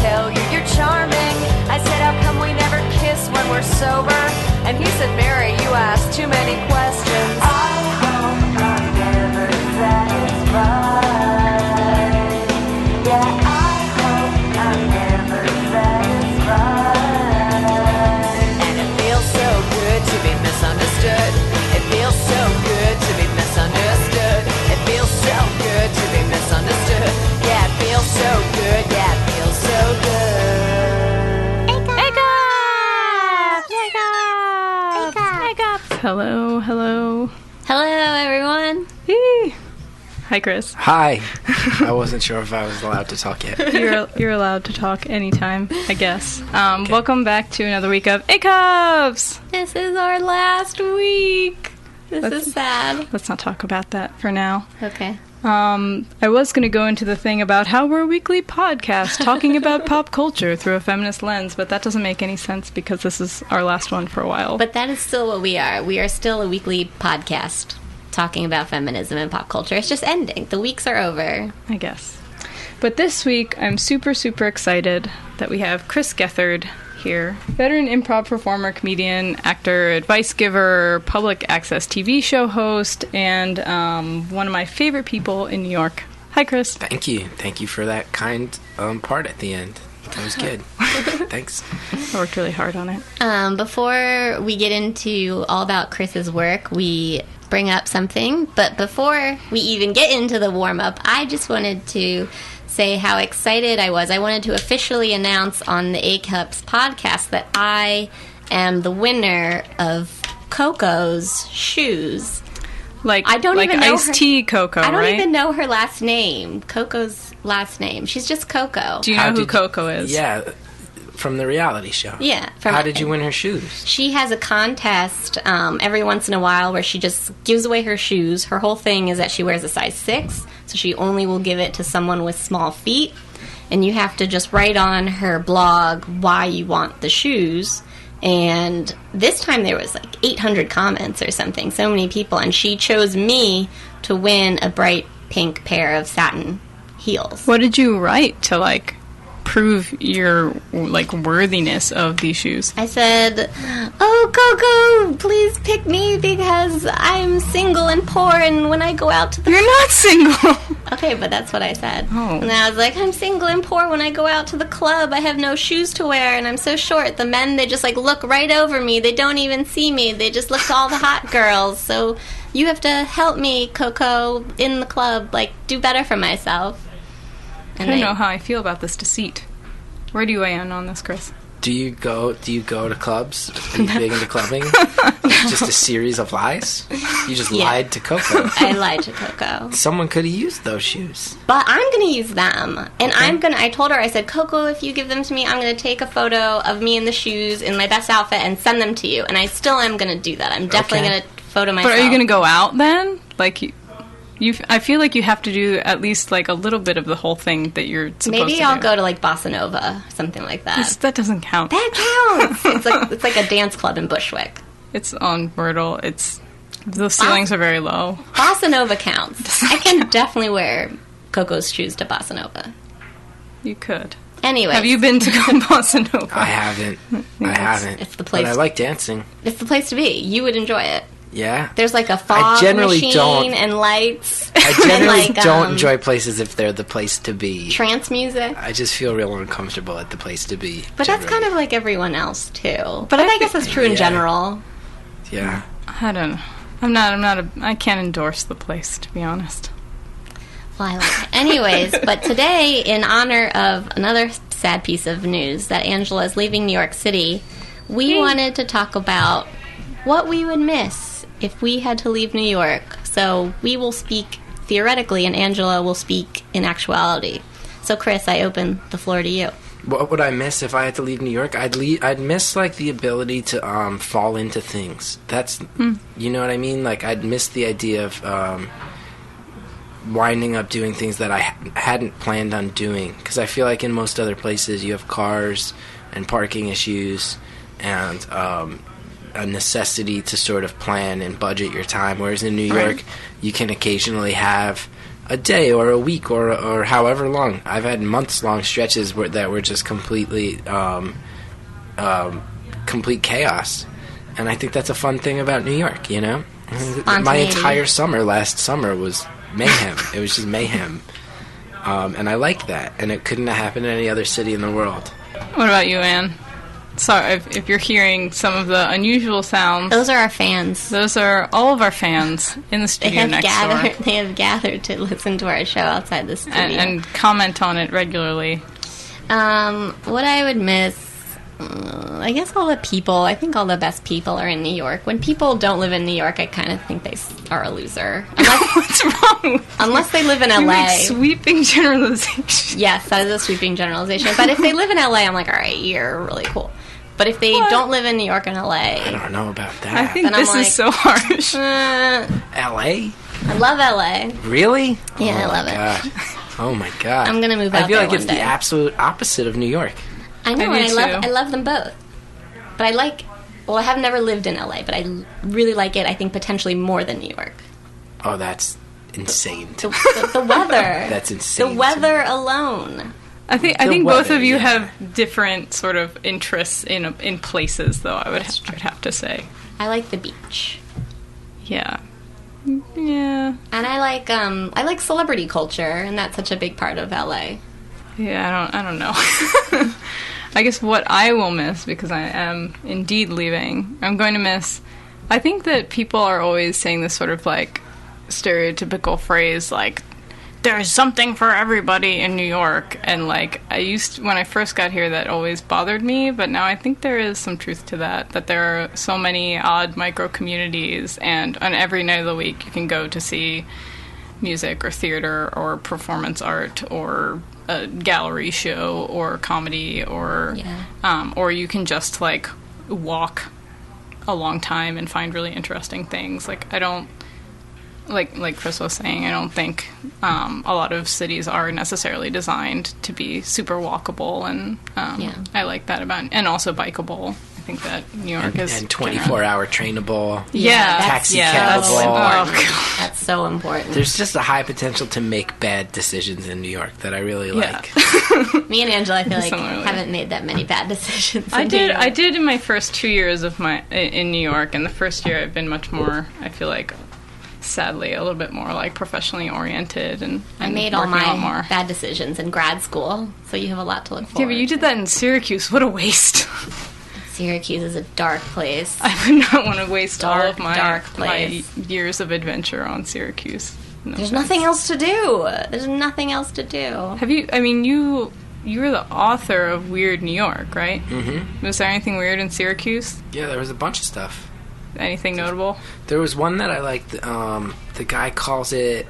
tell you you're charming. I said, how come we never kiss when we're sober? And he said, Mary, you ask too many questions. I hope I'm never satisfied. Yeah, I hope I'm never satisfied. And it feels so good to be misunderstood. It feels so good to be misunderstood. It feels so good to be misunderstood. Yeah, it feels so good. Yeah, it feels so good. Hello, hello. Hello, everyone. Hey. Hi, Chris. Hi. I wasn't sure if I was allowed to talk yet. You're allowed to talk anytime, I guess. Okay. Welcome back to another week of A-Cups! This is our last week. This is sad. Let's not talk about that for now. Okay. I was going to go into the thing about how we're a weekly podcast talking about pop culture through a feminist lens, but that doesn't make any sense because this is our last one for a while. But that is still what we are. We are still a weekly podcast talking about feminism and pop culture. It's just ending. The weeks are over. I guess. But this week, I'm super, super excited that we have Chris Gethard here. Veteran improv performer, comedian, actor, advice giver, public access TV show host, and one of my favorite people in New York. Hi, Chris. Thank you. Thank you for that kind part at the end. That was good. Thanks. I worked really hard on it. Before we get into all about Chris's work, we bring up something. But before we even get into the warm-up, I just wanted to say how excited I was. I wanted to officially announce on the A-Cups podcast that I am the winner of Coco's shoes. I don't even know iced tea Coco, right? I don't even know her last name. Coco's last name. She's just Coco. Do you know who Coco is? Yeah, from the reality show. Yeah. How did you win her shoes? She has a contest every once in a while where she just gives away her shoes. Her whole thing is that she wears a size 6, so she only will give it to someone with small feet. And you have to just write on her blog why you want the shoes. And this time there was like 800 comments or something, so many people. And she chose me to win a bright pink pair of satin heels. What did you write to, prove your worthiness of these shoes? I said, "Oh, Coco, please pick me because I'm single and poor, and when I go out to the You're not single." Okay, but that's what I said. Oh. And I was like, "I'm single and poor. When I go out to the club, I have no shoes to wear, and I'm so short. The men, they just look right over me. They don't even see me. They just look to all the hot girls. So you have to help me, Coco, in the club. Do better for myself." And I don't know how I feel about this deceit. Where do you weigh in on this, Chris? Do you go to clubs? Are you big into clubbing? Just a series of lies? You just lied to Coco. I lied to Coco. Someone could have used those shoes. But I'm going to use them. And okay. I told her, I said, "Coco, if you give them to me, I'm going to take a photo of me in the shoes in my best outfit and send them to you." And I still am going to do that. I'm definitely going to photo myself. But are you going to go out then? I feel like you have to do at least a little bit of the whole thing that you're supposed to do. Maybe I'll go to Bossa Nova, something like that. That doesn't count. That counts. It's like a dance club in Bushwick. It's on Myrtle. The ceilings are very low. Bossa Nova counts. I can definitely wear Coco's shoes to Bossa Nova. You could. Anyway, have you been to Bossa Nova? I haven't. I haven't. It's the place. But I like dancing. It's the place to be. You would enjoy it. Yeah. There's a fog machine and lights. I generally don't enjoy places if they're the place to be. Trance music. I just feel real uncomfortable at the place to be. But generally. That's kind of like everyone else too. But I guess that's true in general. Yeah. I don't know. I can't endorse the place, to be honest. Well, I like it. Anyways, but today, in honor of another sad piece of news that Angela is leaving New York City, we wanted to talk about what we would miss if we had to leave New York. So we will speak theoretically, and Angela will speak in actuality. So, Chris, I open the floor to you. What would I miss if I had to leave New York? I'd miss the ability to fall into things. That's you know what I mean. I'd miss the idea of winding up doing things that I hadn't planned on doing. Because I feel like in most other places you have cars and parking issues and a necessity to sort of plan and budget your time, whereas in New York you can occasionally have a day or a week or however long. I've had months-long stretches that were just completely complete chaos. And I think that's a fun thing about New York, you know? My entire summer last summer was mayhem. It was just mayhem. And I like that. And it couldn't have happened in any other city in the world. What about you, Anne? Sorry if you're hearing some of the unusual sounds. Those are our fans. Those are all of our fans in the studio next door. They have gathered to listen to our show outside the studio. And comment on it regularly. What I would miss... I guess all the people. I think all the best people are in New York. When people don't live in New York, I kind of think they are a loser. What's wrong? Unless they live in You LA. make sweeping generalizations. Yes, that is a sweeping generalization. But if they live in LA, I'm like, all right, you're really cool. But if they don't live in New York and LA... I don't know about that. I think this is so harsh. LA? I love LA. Really? Yeah, I love it. Oh my god. I'm going to move out I feel there like it's one day. the absolute opposite of New York. I know, I and do I too. love them both. But I like... Well, I have never lived in LA, but I really like it, I think, potentially more than New York. Oh, that's insane. The weather. That's insane. The weather alone. I think The both weather, of you yeah. have different sort of interests in places, though. I'd have to say. I like the beach. Yeah. Yeah. And I like celebrity culture, and that's such a big part of LA. Yeah, I don't know. I guess what I will miss, because I am indeed leaving, I'm going to miss... I think that people are always saying this sort of, like, stereotypical phrase, like, there's something for everybody in New York. And, like, when I first got here, that always bothered me, but now I think there is some truth to that there are so many odd micro-communities, and on every night of the week you can go to see music or theater or performance art or a gallery show or comedy or you can just like walk a long time and find really interesting things. Like I don't like Chris was saying, I don't think a lot of cities are necessarily designed to be super walkable, and I like that about, and also bikeable. I think that New York is and 24-hour trainable. Taxi cabable. That's so important. There's just a high potential to make bad decisions in New York that I really like. Me and Angela, I feel like, Similarly. haven't made that many bad decisions. I did in my first 2 years of in New York, and the first year I've been much more, I feel like, sadly, a little bit more like professionally oriented, and I made all working a lot my more. bad decisions in grad school, so you have a lot to look forward to. Yeah, but you did that in Syracuse. What a waste. Syracuse is a dark place. I would not want to waste all of Dark my place. years of adventure on Syracuse. No There's offense. nothing else to do. There's nothing else to do. Have you, I mean, you were the author of Weird New York, right? Mm-hmm. Was there anything weird in Syracuse? Yeah, there was a bunch of stuff. Anything notable? There was one that I liked. The guy calls it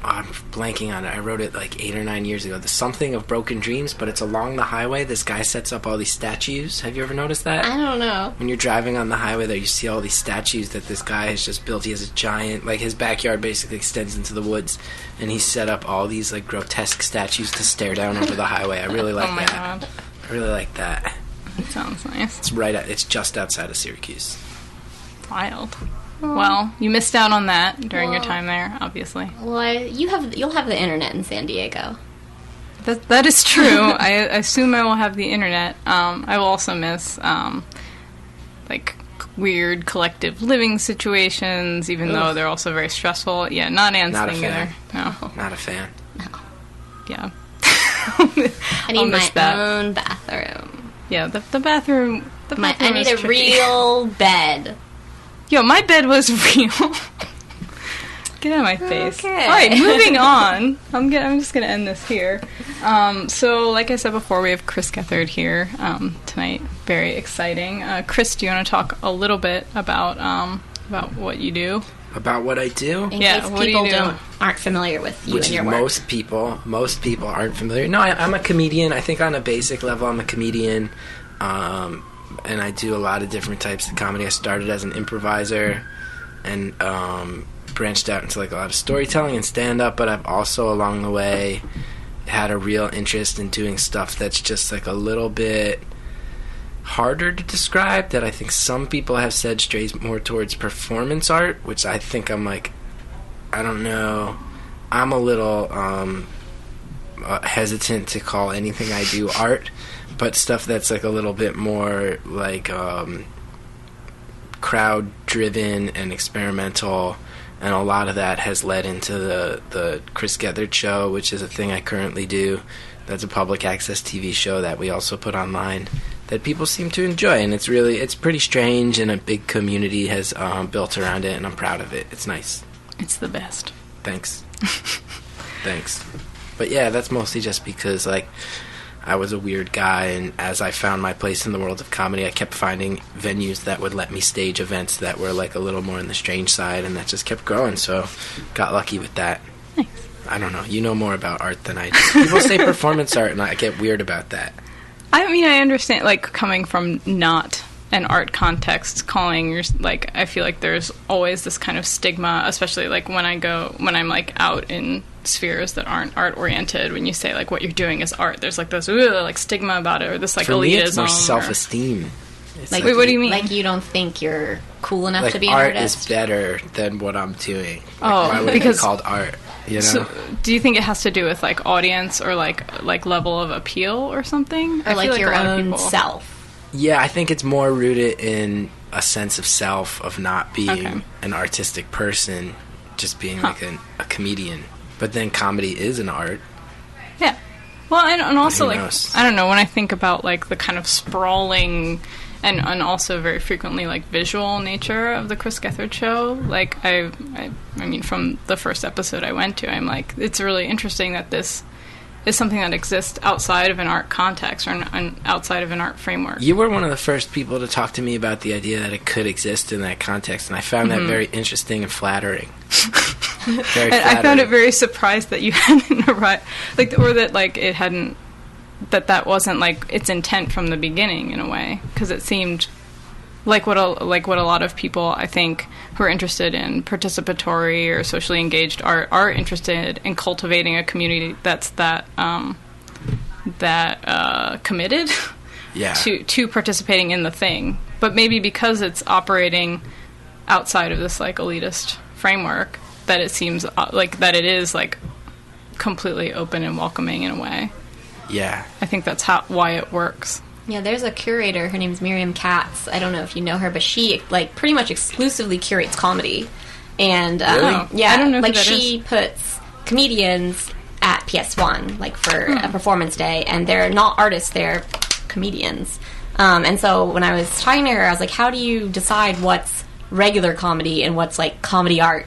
I'm blanking on it. I wrote it like 8 or 9 years ago. The something of broken dreams, but it's along the highway. This guy sets up all these statues. Have you ever noticed that? I don't know. When you're driving on the highway there, you see all these statues that this guy has just built. He has a giant, like his backyard basically extends into the woods, and he set up all these like grotesque statues to stare down over the highway. I really like Oh my that. god. I really like that. It sounds nice. It's just outside of Syracuse. Wild. Well, you missed out on that during your time there, obviously. Well, you'll have the internet in San Diego. That is true. I assume I will have the internet. I will also miss like weird collective living situations, even though they're also very stressful. Yeah, not Anne's Not a thing fan. either. No. Not a fan. Yeah. I need I'll my miss that. own bathroom. Yeah, the bathroom. I need is a tricky. real bed. Yo, my bed was real. Get out of my face. Okay. All right, moving on. I'm just gonna end this here. So, like I said before, we have Chris Gethard here tonight. Very exciting. Chris, do you want to talk a little bit about what you do? About what I do? In Yeah, case what do you people do? aren't familiar with you Which and is your work. most people aren't familiar. No, I'm a comedian. I think on a basic level, I'm a comedian. And I do a lot of different types of comedy. I started as an improviser and branched out into like a lot of storytelling and stand-up, but I've also along the way had a real interest in doing stuff that's just like a little bit harder to describe, that I think some people have said strays more towards performance art, which I think I'm like, I don't know. I'm a little hesitant to call anything I do art, but stuff that's like a little bit more like crowd driven and experimental, and a lot of that has led into the Chris Gethard show, which is a thing I currently do. That's a public access TV show that we also put online that people seem to enjoy, and it's pretty strange, and a big community has built around it, and I'm proud of it. It's nice. It's the best. Thanks. Thanks. But yeah, that's mostly just because, like, I was a weird guy, and as I found my place in the world of comedy, I kept finding venues that would let me stage events that were, like, a little more on the strange side, and that just kept growing, so got lucky with that. Nice. I don't know. You know more about art than I do. People say performance art, and I get weird about that. I mean, I understand, like, coming from not an art context, calling your, like, I feel like there's always this kind of stigma, especially, like, when I'm, like, out in spheres that aren't art-oriented, when you say, like, what you're doing is art, there's, like, this, like, stigma about it, or this, like, For elitism. me, it's more self-esteem. Like, wait, what do you mean? Like, you don't think you're cool enough like, to be an art artist? is better than what I'm doing. Like, Oh, why would it be because- called art? You know? So, do you think it has to do with, like, audience or, like level of appeal or something? I Or, like, feel your a lot of own people- self? Yeah, I think it's more rooted in a sense of self, of not being Okay. an artistic person, just being like a comedian. But then comedy is an art. Yeah. Well, and also, Who like, knows? I don't know, when I think about, like, the kind of sprawling and also very frequently, like, visual nature of the Chris Gethard show, like, I mean, from the first episode I went to, I'm like, it's really interesting that this is something that exists outside of an art context or outside of an art framework. You were one of the first people to talk to me about the idea that it could exist in that context, and I found that very interesting and flattering. Very And I found flattering. it very surprised that you hadn't arrived, like, or that, like, it hadn't, that wasn't, like, its intent from the beginning, in a way, because it seemed like what a lot of people, I think, who are interested in participatory or socially engaged art are interested in cultivating a community that's that committed Yeah. to participating in the thing, but maybe because it's operating outside of this, like, elitist framework, that it seems like that it is, like, completely open and welcoming in a way. Yeah. I think that's why it works. Yeah, there's a curator. Her name's Miriam Katz. I don't know if you know her, but she, like, pretty much exclusively curates comedy. And, Really? yeah, I don't know who like, that she puts comedians at PS1, like, for a performance day, and they're not artists, they're comedians. And so when I was talking to her, I was like, how do you decide what's regular comedy and what's, like, comedy art?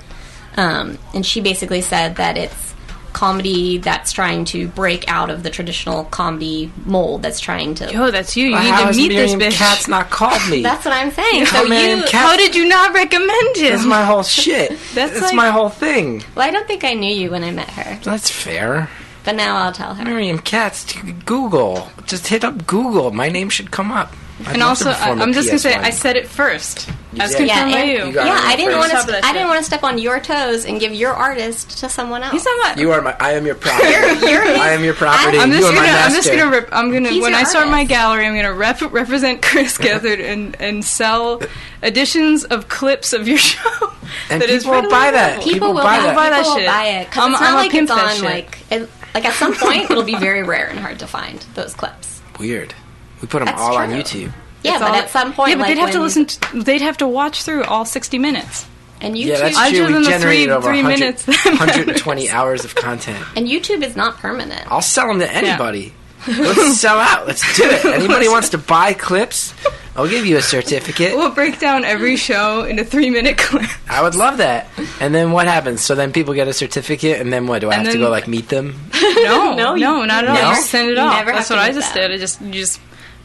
And she basically said that it's comedy that's trying to break out of the traditional comedy mold, that's trying to... Yo, that's you. You Well, need how to has meet Miriam this bitch. Katz not called me? That's what I'm saying. How So Miriam you... Katz- How did you not recommend him? That's my whole shit. That's like- my whole thing. Well, I don't think I knew you when I met her, That's fair. but now I'll tell her. Miriam Katz, Google. Just hit up Google. My name should come up. I'd And love also, to perform I'm a just gonna say, PS1. I said it first, as did. confirmed by and- you. You got Yeah, it I didn't first. want Top of that to. I didn't shit. want to step on your toes and give your artist to someone else. He's not what. You are my. I am your property. You're his- I am your property. I'm you just are my gonna. I'm master. just gonna. I'm gonna. He's When your I start my artist. gallery, I'm gonna represent Chris Gethard and sell editions of clips of your show. And that is people will readily buy that. available. People will buy that. Buy that People will shit. buy it because I'm it's a not like pimp it's that on shit. like at some point it'll be very rare and hard to find those clips. Weird. We put them That's all on true. YouTube. Yeah, It's but all- at some point, yeah, but like they'd have to when- listen. They'd have to watch through all 60 minutes. And YouTube, Yeah, that's Other true. than We the generated three- over three 100 minutes. 120 hours of content. and YouTube is not permanent. I'll sell them to anybody. Let's sell out. Let's do it. Anybody wants to buy clips? I'll give you a certificate. We'll break down every show into 3-minute clips. I would love that. And then what happens? So then people get a certificate, and then what? Do I And have to then- go like meet them? No, No, no, not at all. No? You just send it You off. never That's have what to I meet just them. did. You just.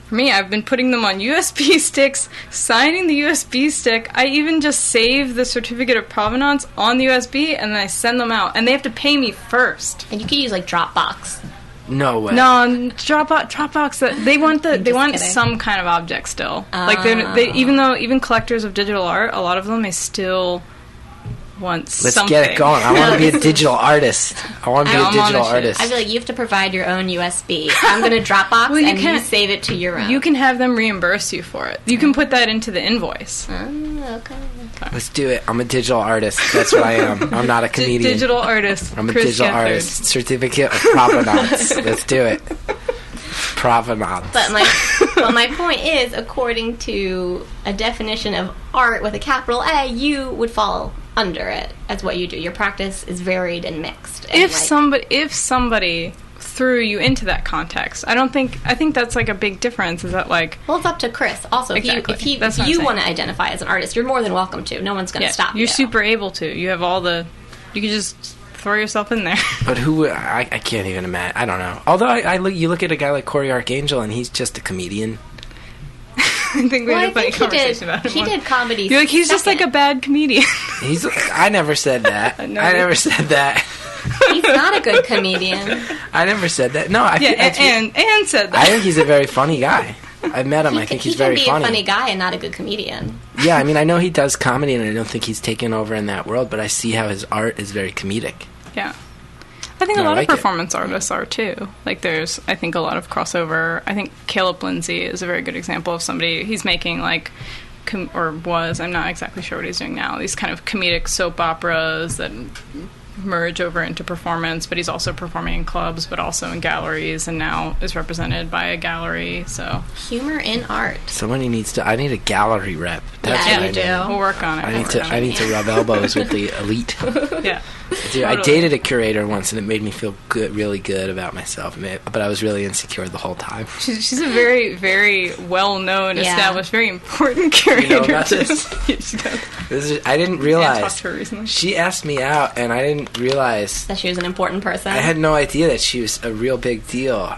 For me, I've been putting them on USB sticks, signing the USB stick. I even just save the certificate of provenance on the USB, and then I send them out. And they have to pay me first. And you could use like Dropbox. No way. No, Dropbox. They want just want kidding. some kind of object still. Like they even collectors of digital art, a lot of them is still wants Let's something. get it going. I want to be a digital artist. I want to be a I'm on digital the shit. artist. I feel like you have to provide your own USB. I'm going to Dropbox Well, you and you can't- save it to your own. You can have them reimburse you for it. You can put that into the invoice. Oh, okay. Let's do it. I'm a digital artist. That's what I am. I'm not a comedian. Digital artist. I'm a Chris digital Gethard. artist. Certificate of provenance. Let's do it. Provenance. But my point is, according to a definition of art with a capital A, you would fall under it as what you do. Your practice is varied and mixed. And If somebody threw you into that context, I think that's like a big difference. Is that like, well, it's up to Chris. Also, Exactly. if That's what I'm you saying. want to identify as an artist, you're more than welcome to. No one's going to stop you. You're super able to. You have all the. You can just throw yourself in there. But who? I can't even imagine. I don't know. Although you look at a guy like Corey Archangel, and he's just a comedian. I think we had a funny conversation about him. He did comedy. You're like, he's just like a bad comedian. I never said that. No, I never said that. He's not a good comedian. I never said that. No, I and said that. I think he's a very funny guy. I've met him. I think he's very He can be funny. a funny guy and not a good comedian. Yeah, I mean, I know he does comedy, and I don't think he's taken over in that world, but I see how his art is very comedic. Yeah. I think a I lot like of it. performance artists are too. Like there's, I think, a lot of crossover. I think Caleb Lindsay is a very good example of somebody, he's making like, I'm not exactly sure what he's doing now, these kind of comedic soap operas that merge over into performance, but he's also performing in clubs, but also in galleries, and now is represented by a gallery, so. Humor in art. Somebody needs to. I need a gallery rep. That's Yeah, what I you need. do. We'll work on it. I need to rub elbows with the elite. Yeah. Dude, I Totally. dated a curator once, and it made me feel really good about myself. But I was really insecure the whole time. She's a very, very well-known, Yeah. established, very important curator. You know about this? Yeah, she does. I didn't I realize. talked to her recently. She asked me out, and I didn't realize. That she was an important person. I had no idea that she was a real big deal.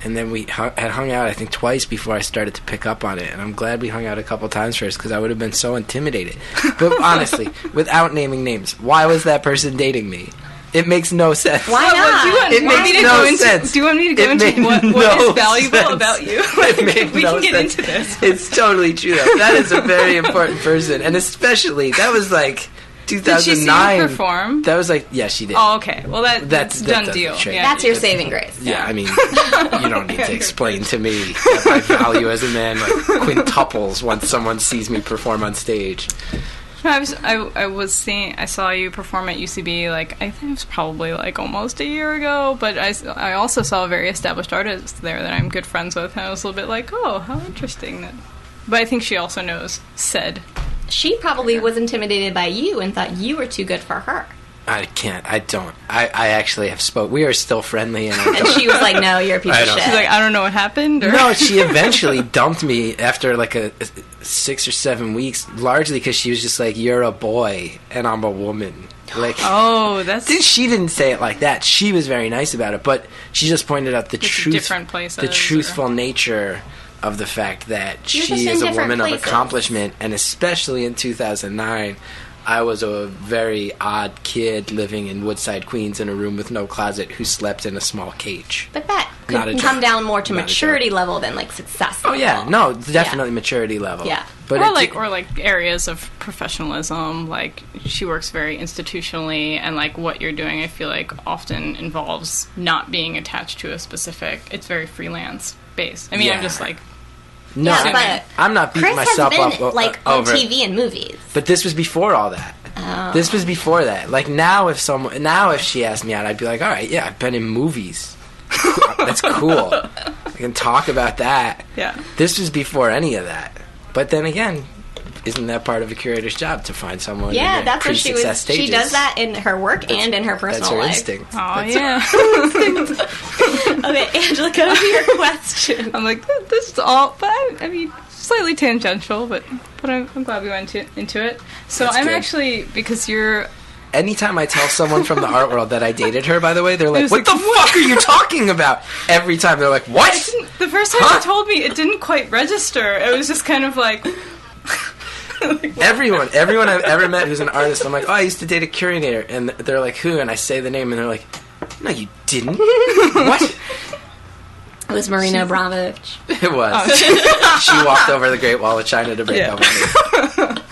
And then we had hung out, I think, twice before I started to pick up on it. And I'm glad we hung out a couple times first, because I would have been so intimidated. But honestly, without naming names, why was that person dating me? It makes no sense. Why Well, not? do you want It me makes to no go into, sense. Do you want me to go It into made what no is valuable sense. about you? It made we no can get sense. into this. It's totally true, though. That is a very important person. And especially, that was like 2009. Did she see you perform? That was like, yeah, she did. Oh, okay. Well, that's That done doesn't deal. change. That's your saving grace. Yeah, I mean, you don't need to explain to me that my value as a man like quintuples once someone sees me perform on stage. I saw you perform at UCB, like, I think it was probably, like, almost a year ago, but I also saw a very established artist there that I'm good friends with, and I was a little bit like, oh, how interesting. But I think she also knows Said. She probably was intimidated by you and thought you were too good for her. I can't. I don't. I actually have spoke. We are still friendly, and I And don't. she was like, no, you're a piece I of don't- shit. She's like, I don't know what happened. Or? No, she eventually dumped me after like a 6 or 7 weeks, largely because she was just like, "You're a boy and I'm a woman." Like, Oh, that's... she didn't say it like that. She was very nice about it, but she just pointed out the different places, the truthful nature of the fact that You're just she in is a different woman places. of accomplishment, and especially in 2009. I was a very odd kid living in Woodside, Queens, in a room with no closet who slept in a small cage. But that Not a could joke. come down more to Not a maturity joke. level than like success. Oh yeah, level. no, definitely maturity level. Yeah. but or like areas of professionalism, like she works very institutionally, and like what you're doing I feel like often involves not being attached to a specific, it's very freelance based. I mean, I'm Yeah. just like, no, Yeah, but I'm not beating Chris myself has been up like on over. TV and movies. But this was before all that. Oh. This was before that. Like now, if she asked me out, I'd be like, all right, yeah, I've been in movies. That's cool. I can talk about that. yeah. This was before any of that. But then again, isn't that part of a curator's job to find someone? Yeah, in that's what she was. pre-success stages? She does that in her work and in her That's personal her life. instinct. Oh, That's yeah. Okay, Angela, go to your question. I'm like, this is all, but I mean, slightly tangential, but I'm glad we went into it. So That's I'm good. actually, because you're, Anytime I tell someone from the art world that I dated her, by the way, they're like, was what like, the fuck are you talking about? Every time they're like, what? the first time Huh? you told me, it didn't quite register. It was just kind of like, Everyone I've ever met who's an artist, I'm like, oh, I used to date a curator, and they're like, who? And I say the name, and they're like, no, you didn't. What? It was Marina Abramovich. It was. She walked over the Great Wall of China to break Yeah. up with me.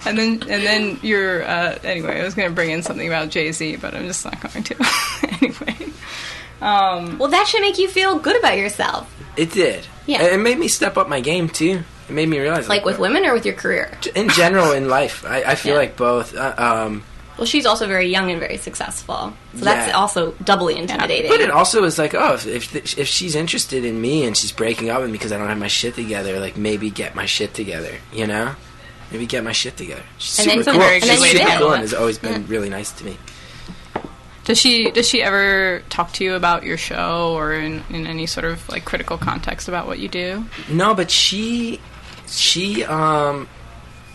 And then you're anyway. I was going to bring in something about Jay-Z, but I'm just not going to. Anyway. Well, that should make you feel good about yourself. It did. Yeah. It made me step up my game too. It made me realize, Like with women or with your career? in general in life. I feel like both. Well, she's also very young and very successful, so that's also doubly intimidating. But it also is like, oh, if she's interested in me and she's breaking up with me because I don't have my shit together, like maybe get my shit together, you know? Maybe get my shit together. She's And super then- cool. and then She's you super did. cool and has always been really nice to me. Does she ever talk to you about your show or in any sort of like critical context about what you do? No, but she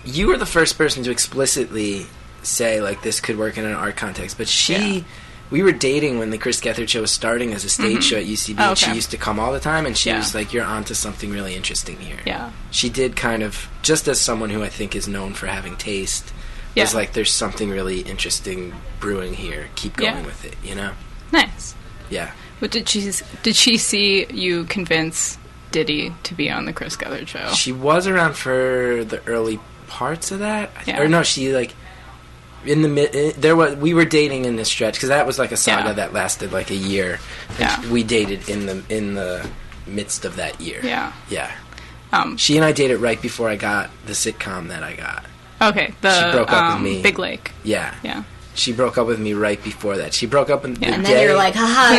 you were the first person to explicitly say like this could work in an art context, but we were dating when the Chris Gethard show was starting as a stage show at UCB, and she used to come all the time, and she was like, you're onto something really interesting here. Yeah. She did kind of, just as someone who I think is known for having taste, was like, there's something really interesting brewing here. Keep going with it, you know? Nice. Yeah. But did she see you convince Diddy to be on the Chris Gethard show? She was around for the early parts of that. Yeah. Or no, she like we were dating in this stretch because that was like a saga that lasted like a year. And we dated in the midst of that year. Yeah. Yeah. She and I dated right before I got the sitcom that I got. Okay. She broke up with me. Big Lake. Yeah. Yeah. She broke up with me right before that. She broke up in the And day. then you're like, haha,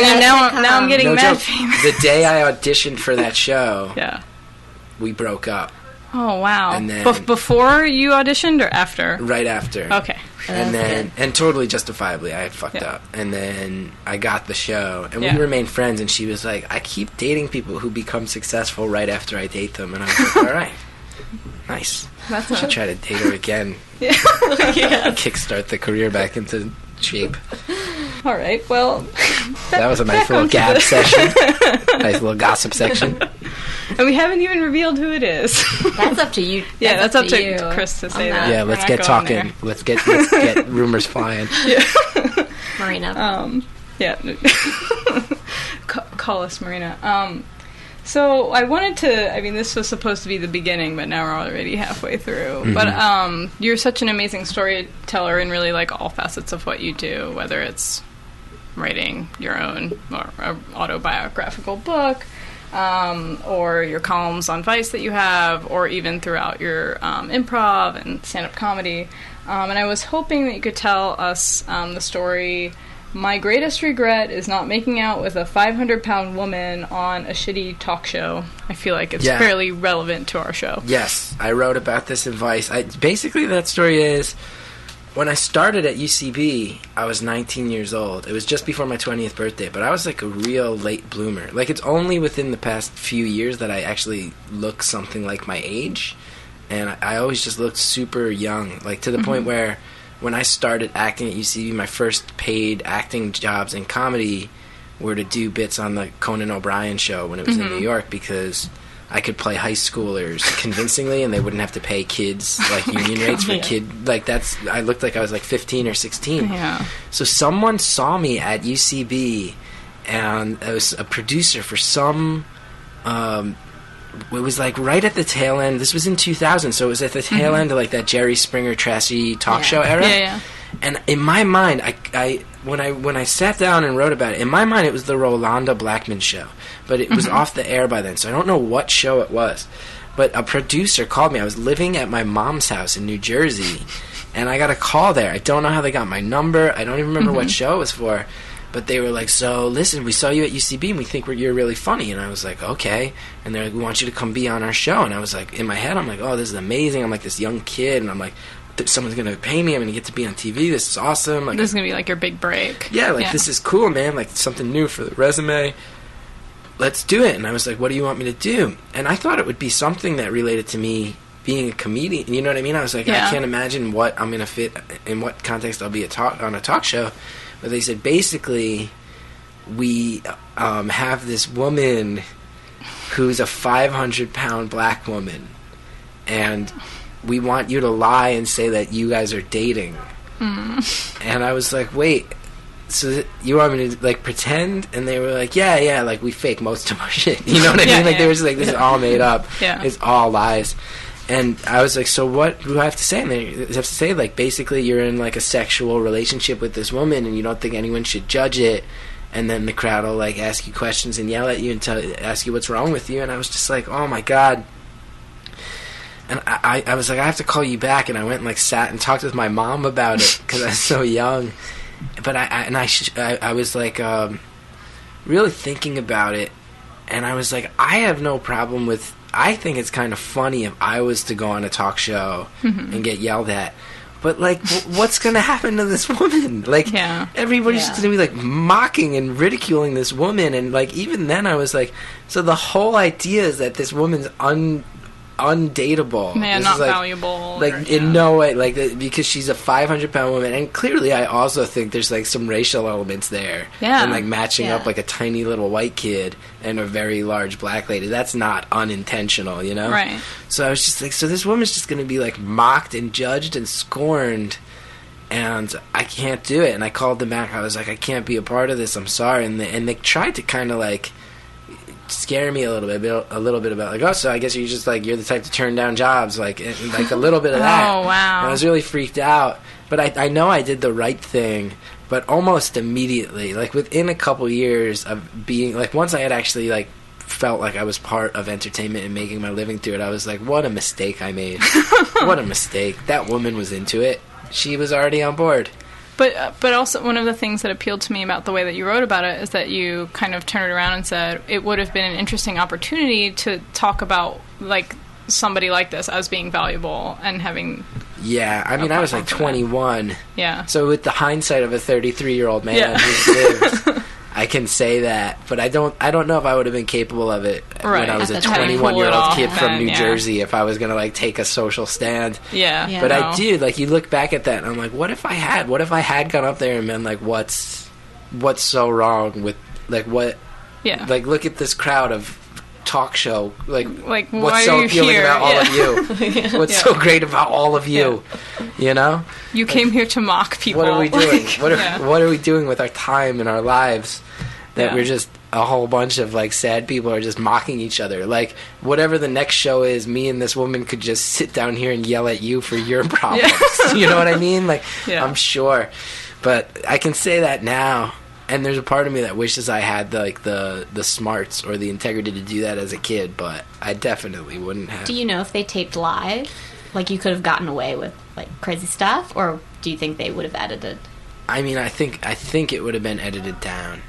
Now I'm getting No mad joke. famous. The day I auditioned for that show, we broke up. Oh, wow. And then- before you auditioned or after? Right after. Okay. And then, and totally justifiably, I had fucked up. And then I got the show, and we remained friends. And she was like, "I keep dating people who become successful right after I date them." And I was like, "All right, nice. I should try to date her again. Kickstart the career back into shape." All right. Well, That was a nice little gab session. Nice little gossip section. and we haven't even revealed who it is. That's up to you. That's up to you. Chris to say I'm that. not- Yeah, We're let's not get going talking. there. Let's get rumors flying. Marina. Yeah. Call us Marina. So I wanted to, I mean, this was supposed to be the beginning, but now we're already halfway through. Mm-hmm. But you're such an amazing storyteller in really like all facets of what you do, whether it's writing your own or autobiographical book, or your columns on Vice that you have, or even throughout your improv and stand-up comedy. And I was hoping that you could tell us the story, "My greatest regret is not making out with a 500-pound woman on a shitty talk show." I feel like it's fairly relevant to our show. Yes, I wrote about this in Vice. Basically, that story is, when I started at UCB, I was 19 years old. It was just before my 20th birthday, but I was like a real late bloomer. Like, it's only within the past few years that I actually look something like my age, and I always just looked super young, like to the point where when I started acting at UCB, my first paid acting jobs in comedy were to do bits on the Conan O'Brien show when it was in New York, because I could play high schoolers convincingly, and they wouldn't have to pay kids like union rates for I looked like I was like 15 or 16. Yeah. So someone saw me at UCB, and I was a producer for some. It was like right at the tail end. This was in 2000, so it was at the tail end of like that Jerry Springer trashy talk show era. Yeah. And in my mind, when I sat down and wrote about it, in my mind it was the Rolanda Blackman show, but it was off the air by then, so I don't know what show it was. But a producer called me. I was living at my mom's house in New Jersey, and I got a call there. I don't know how they got my number. I don't even remember what show it was for. But they were like, "So, listen, we saw you at UCB, and we think you're really funny." And I was like, "Okay." And they're like, "We want you to come be on our show." And I was like, in my head, I'm like, "Oh, this is amazing." I'm like this young kid, and I'm like, someone's going to pay me. I'm going to get to be on TV. This is awesome. Like, This is going to be like your big break. Yeah, this is cool, man. Like, something new for the resume. Let's do it. And I was like, "What do you want me to do?" And I thought it would be something that related to me being a comedian. You know what I mean? I was like, I can't imagine what I'm going to fit, in what context I'll be on a talk show. But they said, basically, we have this woman who's a 500-pound black woman, and we want you to lie and say that you guys are dating. And I was like, wait, so you want me to, like, pretend? And they were like, yeah, like, we fake most of our shit. You know what I mean? Like, they were just like, this is all made up. Yeah. It's all lies. And I was like, so what do I have to say? And they have to say, like, basically you're in, like, a sexual relationship with this woman and you don't think anyone should judge it. And then the crowd will, like, ask you questions and yell at you and ask you what's wrong with you. And I was just like, oh, my God. And I was like, I have to call you back. And I went and, like, sat and talked with my mom about it because I was so young. But I was, like, really thinking about it. And I was like, I have no problem with... I think it's kind of funny if I was to go on a talk show and get yelled at. But, like, what's going to happen to this woman? Like, everybody's just going to be, like, mocking and ridiculing this woman. And, like, even then I was like, so the whole idea is that this woman's undateable. Yeah, this not is, like, valuable. Like, in no way. Like, because she's a 500-pound woman. And clearly I also think there's, like, some racial elements there. Yeah. And, like, matching up, like, a tiny little white kid and a very large black lady. That's not unintentional, you know? Right. So I was just like, so this woman's just going to be, like, mocked and judged and scorned, and I can't do it. And I called them back. I was like, I can't be a part of this. I'm sorry. And they tried to kind of, like, scare me a little bit about, like, oh, so I guess you're just, like, you're the type to turn down jobs, like a little bit of that. Oh, wow. And I was really freaked out. But I know I did the right thing. But almost immediately, like, within a couple years of being, like, once I had actually, like, felt like I was part of entertainment and making my living through it, I was like, what a mistake I made. What a mistake. That woman was into it. She was already on board. But also one of the things that appealed to me about the way that you wrote about it is that you kind of turned it around and said it would have been an interesting opportunity to talk about, like, somebody like this as being valuable and having... Yeah, I mean, I was like 21. Yeah. So with the hindsight of a 33-year-old man who's lived, I can say that. But I don't know if I would have been capable of it when I was a 21-year-old kid from New Jersey, if I was going to, like, take a social stand. Yeah. But I do, like, you look back at that and I'm like, what if I had gone up there and been like, what's so wrong with, like, what... Yeah. Like, look at this crowd of talk show, like why what's so are you appealing here? about all of you? What's so great about all of you? You know, you came here to mock people. What are we doing? Like, what are we doing with our time and our lives that we're just a whole bunch of, like, sad people are just mocking each other? Like, whatever the next show is, me and this woman could just sit down here and yell at you for your problems. You know what I mean? Like, I'm sure, but I can say that now. And there's a part of me that wishes I had the smarts or the integrity to do that as a kid, but I definitely wouldn't have. Do you know if they taped live? Like, you could have gotten away with, like, crazy stuff, or do you think they would have edited? I mean, I think it would have been edited down,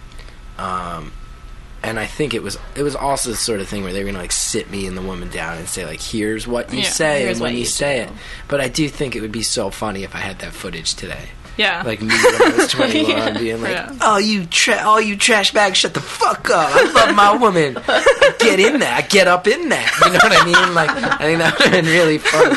and I think it was also the sort of thing where they were gonna, like, sit me and the woman down and say, like, here's what you say and when you say it. But I do think it would be so funny if I had that footage today. Yeah. Like me when I was 21 being like, oh, you trash bag, shut the fuck up. I love my woman. I get in that. I get up in that. You know what I mean? Like, I think that would have been really fun.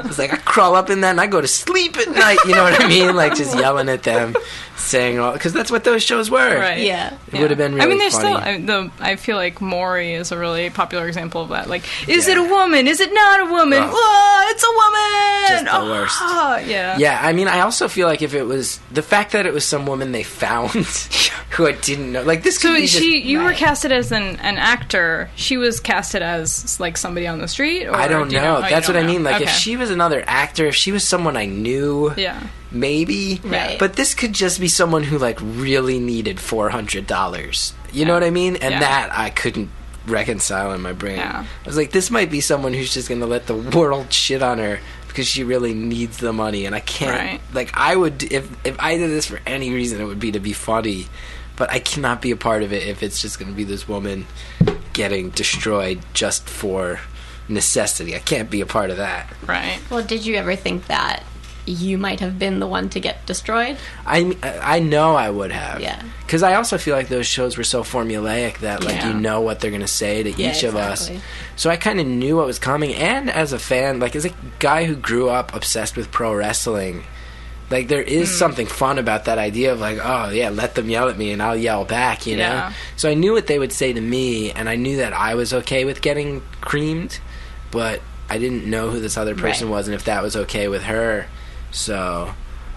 It's like, I crawl up in that and I go to sleep at night. You know what I mean? Like, just yelling at them, saying all... Because that's what those shows were. Right. Yeah. It would have been really funny. I mean, there's still... I feel like Maury is a really popular example of that. Like, is it a woman? Is it not a woman? Whoa, it's a woman! Just the worst. Yeah. Yeah, I mean, I also feel like if it was... The fact that it was some woman they found who I didn't know... Like, this could be just... You were casted as an actor. She was casted as, like, somebody on the street? Or I don't know. That's what I mean. Like, okay. if she was another actor, if she was someone I knew... Yeah. Maybe. Right. But this could just be someone who, like, really needed $400. You know what I mean? And that I couldn't reconcile in my brain. Yeah. I was like, this might be someone who's just going to let the world shit on her because she really needs the money. And I can't... Right. Like, I would... If I did this for any reason, it would be to be funny. But I cannot be a part of it if it's just going to be this woman getting destroyed just for necessity. I can't be a part of that. Right. Well, did you ever think that you might have been the one to get destroyed? I know I would have. Yeah. Because I also feel like those shows were so formulaic that, like, you know what they're going to say to each of us. So I kind of knew what was coming. And as a fan, like, as a guy who grew up obsessed with pro wrestling, like, there is something fun about that idea of, like, oh, yeah, let them yell at me and I'll yell back, you know? So I knew what they would say to me, and I knew that I was okay with getting creamed, but I didn't know who this other person was and if that was okay with her. So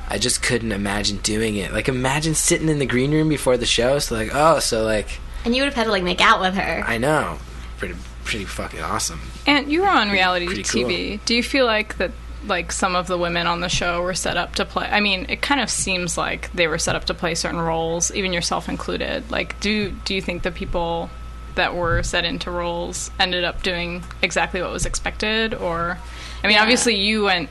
I just couldn't imagine doing it. Like, imagine sitting in the green room before the show. So, like, and you would have had to, like, make out with her. I know. pretty fucking awesome. And you were on reality Pretty TV. Cool. Do you feel like that, like, some of the women on the show were set up to play? I mean, it kind of seems like they were set up to play certain roles, even yourself included. Like, do you think the people that were set into roles ended up doing exactly what was expected? Or, I mean, obviously you went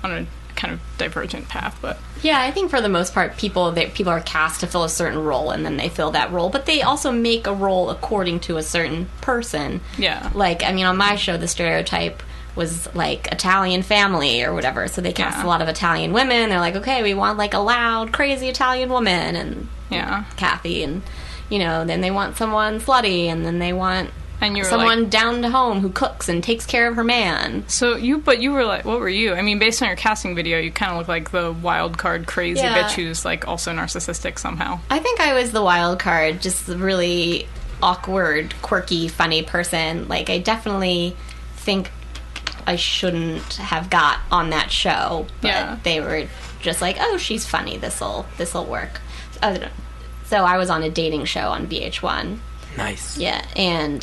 on a kind of divergent path, but... Yeah, I think for the most part, people are cast to fill a certain role, and then they fill that role. But they also make a role according to a certain person. Yeah. Like, I mean, on my show, the stereotype was, like, Italian family or whatever. So they cast a lot of Italian women. They're like, okay, we want, like, a loud, crazy Italian woman. And Kathy. And, you know, then they want someone slutty. And then they want... And you were someone like, down to home who cooks and takes care of her man. So you were like, what were you? I mean, based on your casting video, you kind of look like the wild card crazy bitch who's like also narcissistic somehow. I think I was the wild card, just a really awkward, quirky, funny person. Like, I definitely think I shouldn't have got on that show, but they were just like, oh, she's funny, this'll work. So I was on a dating show on VH1. Nice. Yeah, and...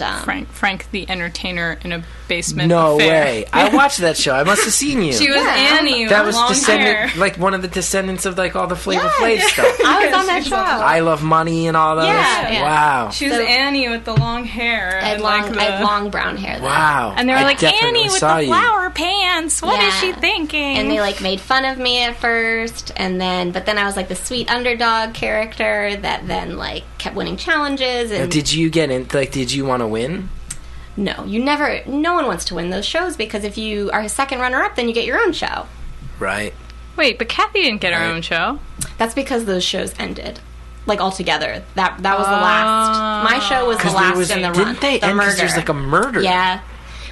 Frank the entertainer in a basement No affair. way. I watched that show. I must have seen you. She was Annie with that was long hair. like one of the descendants of like all the Flavor Flav stuff. I was on that show. I Love Money and all those. Yeah. Wow. She was Annie with the long hair. I had long brown hair, though. Wow. And they were like, Annie with the you. flower pants. What is she thinking? And they, like, made fun of me at first, but then I was, like, the sweet underdog character that then, like, kept winning challenges. And Now, did you get in, like, did you want to win? No, no one wants to win those shows, because if you are a second runner-up, then you get your own show. Right. Wait, but Kathy didn't get her own show. That's because those shows ended. Like, altogether. That was the last. My show was the last in the run. Didn't they end because there's, like, a murder? Yeah.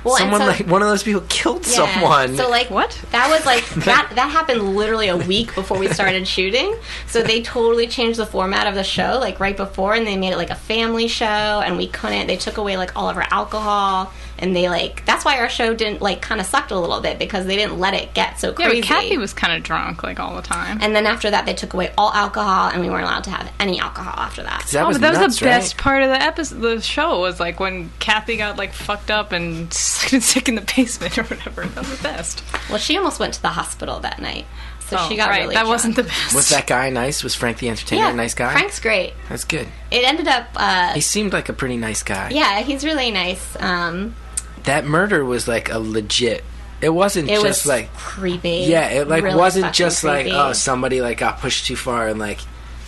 Well, someone, like, one of those people killed someone. So, like, what? That was, like, that happened literally a week before we started shooting. So they totally changed the format of the show, like, right before, and they made it, like, a family show, and they took away, like, all of our alcohol, and they, like, that's why our show didn't, like, kind of sucked a little bit, because they didn't let it get so crazy. Yeah, but Kathy was kind of drunk, like, all the time. And then after that, they took away all alcohol, and we weren't allowed to have any alcohol after that. That was the best part of the show, was, like, when Kathy got, like, fucked up and sick in the basement or whatever. That was the best. Well, she almost went to the hospital that night. So she got really that drunk. wasn't the best. Was that guy nice? Was Frank the Entertainer a nice guy? Frank's great. That's good. It ended up... he seemed like a pretty nice guy. Yeah, he's really nice. That murder was, like, a legit... It wasn't just, was like... creepy. Yeah, it, like, really wasn't just, creepy. like, oh, somebody, like, got pushed too far and, like...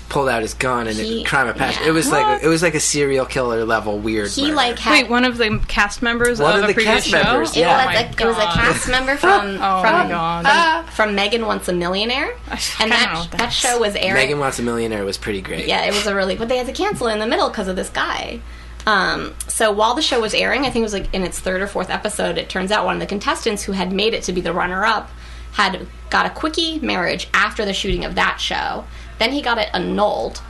pulled out his gun and crime of passion. Yeah. It was like a serial killer level weird. He murder. like had Wait, one of the cast members One of of a the previous cast show? members, it yeah. was a cast member from Megan Wants a Millionaire, and that show was airing. Megan Wants a Millionaire was pretty great. Yeah, it was but they had to cancel it in the middle because of this guy. So while the show was airing, I think it was like in its third or fourth episode, it turns out one of the contestants who had made it to be the runner-up had got a quickie marriage after the shooting of that show. Then he got it annulled.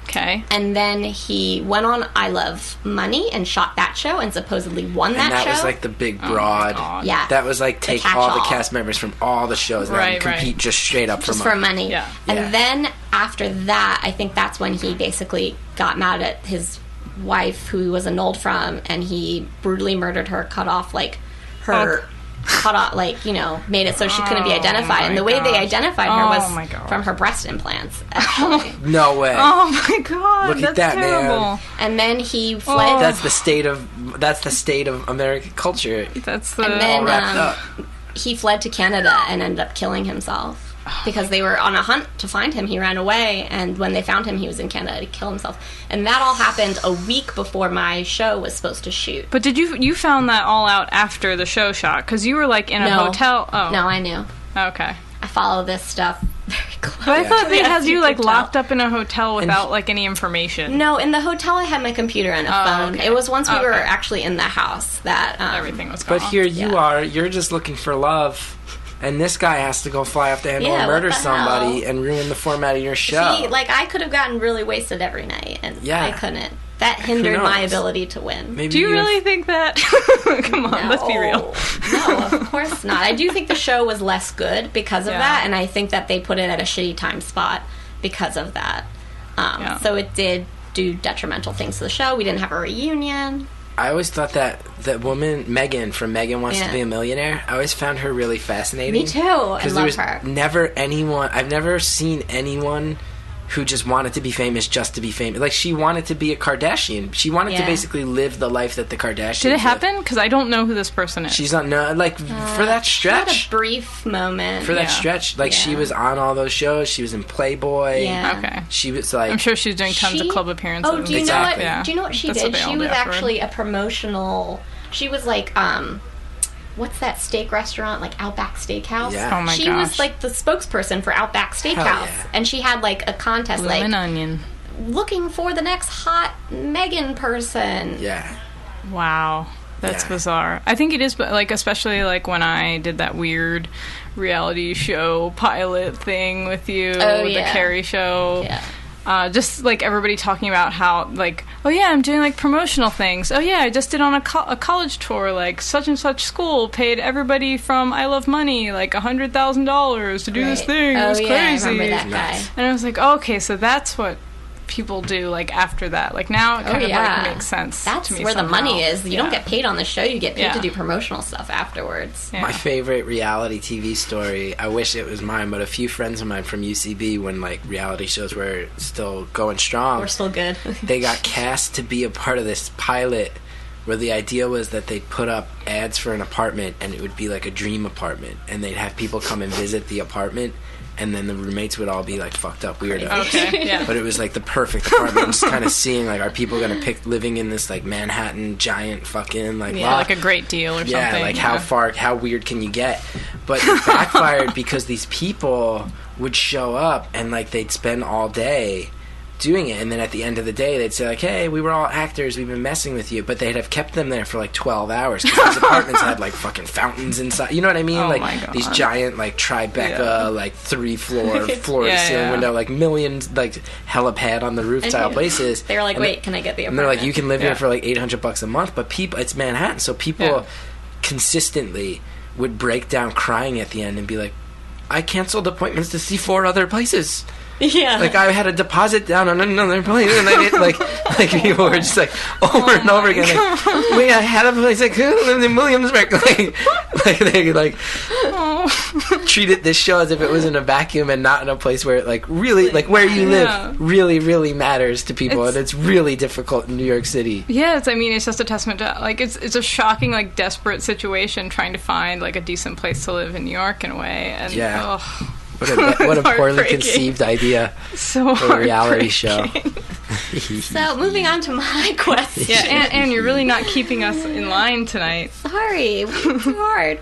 Okay. And then he went on I Love Money and shot that show and supposedly won that show. And that was like the big broad. Yeah. That was like take all the cast members from all the shows and compete just straight up just for money. Yeah. And then after that, I think that's when he basically got mad at his wife who was annulled from, and he brutally murdered her, cut off like her... cut off, like, you know, made it so she couldn't be identified. And the way they identified her was from her breast implants, actually. No way. Oh my god. Look at that, terrible. man. And then he fled. That's the state of American culture. That's the And then all wrapped up. he fled to Canada and ended up killing himself. Because they were on a hunt to find him. He ran away, and when they found him, he was in Canada to kill himself. And that all happened a week before my show was supposed to shoot. But did you found that all out after the show shot? Because you were like in a hotel. Oh. No, I knew. Okay. I follow this stuff very close. But I thought they had you like locked up in a hotel without like any information. No, in the hotel I had my computer and a phone. Okay. It was once we were actually in the house that everything was gone. But here you are. You're just looking for love. And this guy has to go fly off the handle and murder somebody and ruin the format of your show. See, like, I could have gotten really wasted every night, and I couldn't. That hindered my ability to win. Maybe do you really think that? Come on, let's be real. No, of course not. I do think the show was less good because of that, and I think that they put it at a shitty time spot because of that. So it did do detrimental things to the show. We didn't have a reunion. I always thought that woman Megan from Megan Wants to Be a Millionaire, I always found her really fascinating. Me too. I love her. Never anyone. I've never seen anyone who just wanted to be famous just to be famous. Like, she wanted to be a Kardashian. She wanted to basically live the life that the Kardashians Did it happen? Because I don't know who this person is. She's on, no, like, for that stretch. She had a brief moment. For that stretch. Like, she was on all those shows. She was in Playboy. Yeah. Okay. She was, like... I'm sure she's doing tons of club appearances. Oh, do you know what? Do you know what she That's did? what She was actually a promotional... She was like, what's that steak restaurant? Like Outback Steakhouse? Yeah. Oh my She gosh. was like the spokesperson for Outback Steakhouse. Yeah. And she had like a contest, like, Bloomin' onion. looking for the next hot Megan person. Yeah. Wow. That's Yeah. bizarre. I think it is, like, especially like when I did that weird reality show pilot thing with you, the Carrie show. Yeah. Just like everybody talking about how, like, oh yeah, I'm doing like promotional things. Oh yeah, I just did on a college tour, like such and such school paid everybody from I Love Money like $100,000 to do this thing. It was crazy. I remember that guy. And I was like, oh, okay, so that's what people do like after that. Like now it kind of like makes sense. That's to me where somehow. the money is. You don't get paid on the show, you get paid Yeah. to do promotional stuff afterwards. Yeah. My favorite reality TV story, I wish it was mine, but a few friends of mine from UCB, when like reality shows were still going strong, We're still good. they got cast to be a part of this pilot where the idea was that they'd put up ads for an apartment, and it would be like a dream apartment, and they'd have people come and visit the apartment, and then the roommates would all be like fucked up weirdos. Okay, yeah. But it was like the perfect apartment. I'm just kind of seeing, like, are people going to pick living in this like Manhattan giant fucking like Like a great deal or something. yeah, like how weird can you get? But it backfired because these people would show up and like they'd spend all day doing it, and then at the end of the day they'd say like, hey, we were all actors, we've been messing with you, but they'd have kept them there for like 12 hours because these apartments had like fucking fountains inside, you know what I mean? Oh like my God. these giant like Tribeca like 3-floor floor to ceiling window, like millions, like helipad on the roof style places. They were like, And wait, can I get the apartment? and they're like, you can live here for like $800 a month, but people, it's Manhattan, so people consistently would break down crying at the end and be like, I canceled appointments to see 4 other places. Yeah. Like, I had a deposit down on another place, and I didn't, like people were just like, over and over again, like, wait, I had a place, I couldn't live in Williamsburg. Like they, like, treated this show as if it was in a vacuum and not in a place where it, like, really, like, where you live really, really matters to people, and it's really difficult in New York City. Yeah, it's just a testament to, like, it's a shocking, like, desperate situation trying to find, like, a decent place to live in New York in a way, and, What a poorly conceived idea so for a reality show. So, moving on to my question. Yeah, and you're really not keeping us in line tonight. Sorry, it's too hard.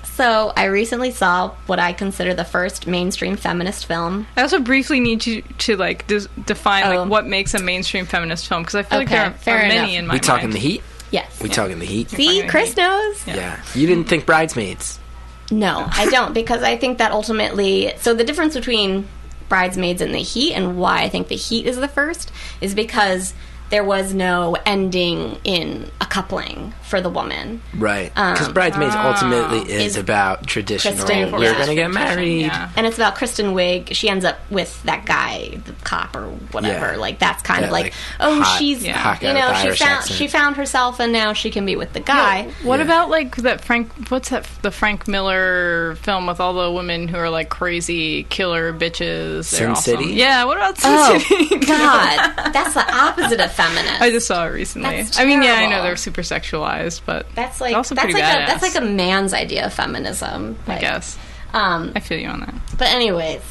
So, I recently saw what I consider the first mainstream feminist film. I also briefly need you to like define like what makes a mainstream feminist film, because I feel like there are many in my mind. We talking The Heat? Yes. We talking The Heat? See, Chris knows. Yeah. You didn't think Bridesmaids? No, I don't, because I think that ultimately... So the difference between Bridesmaids and The Heat, and why I think The Heat is the first, is because there was no ending in a coupling for the woman. Right. Because Bridesmaids ultimately is about traditional, we're going to get married. Yeah. And it's about Kristen Wiig. She ends up with that guy, the cop or whatever. Yeah. Like, that's kind of like, hot, she's, hot guy you know, with Irish accent. she found herself, and now she can be with the guy. What about like that the Frank Miller film with all the women who are like crazy killer bitches? Sin City? Yeah, what about Sin City? God, that's the opposite of feminist. I just saw it recently. That's I mean, yeah, I terrible. know they're super sexualized, but That's like also that's pretty like badass. that's like a man's idea of feminism, I like, guess. I feel you on that. But anyways,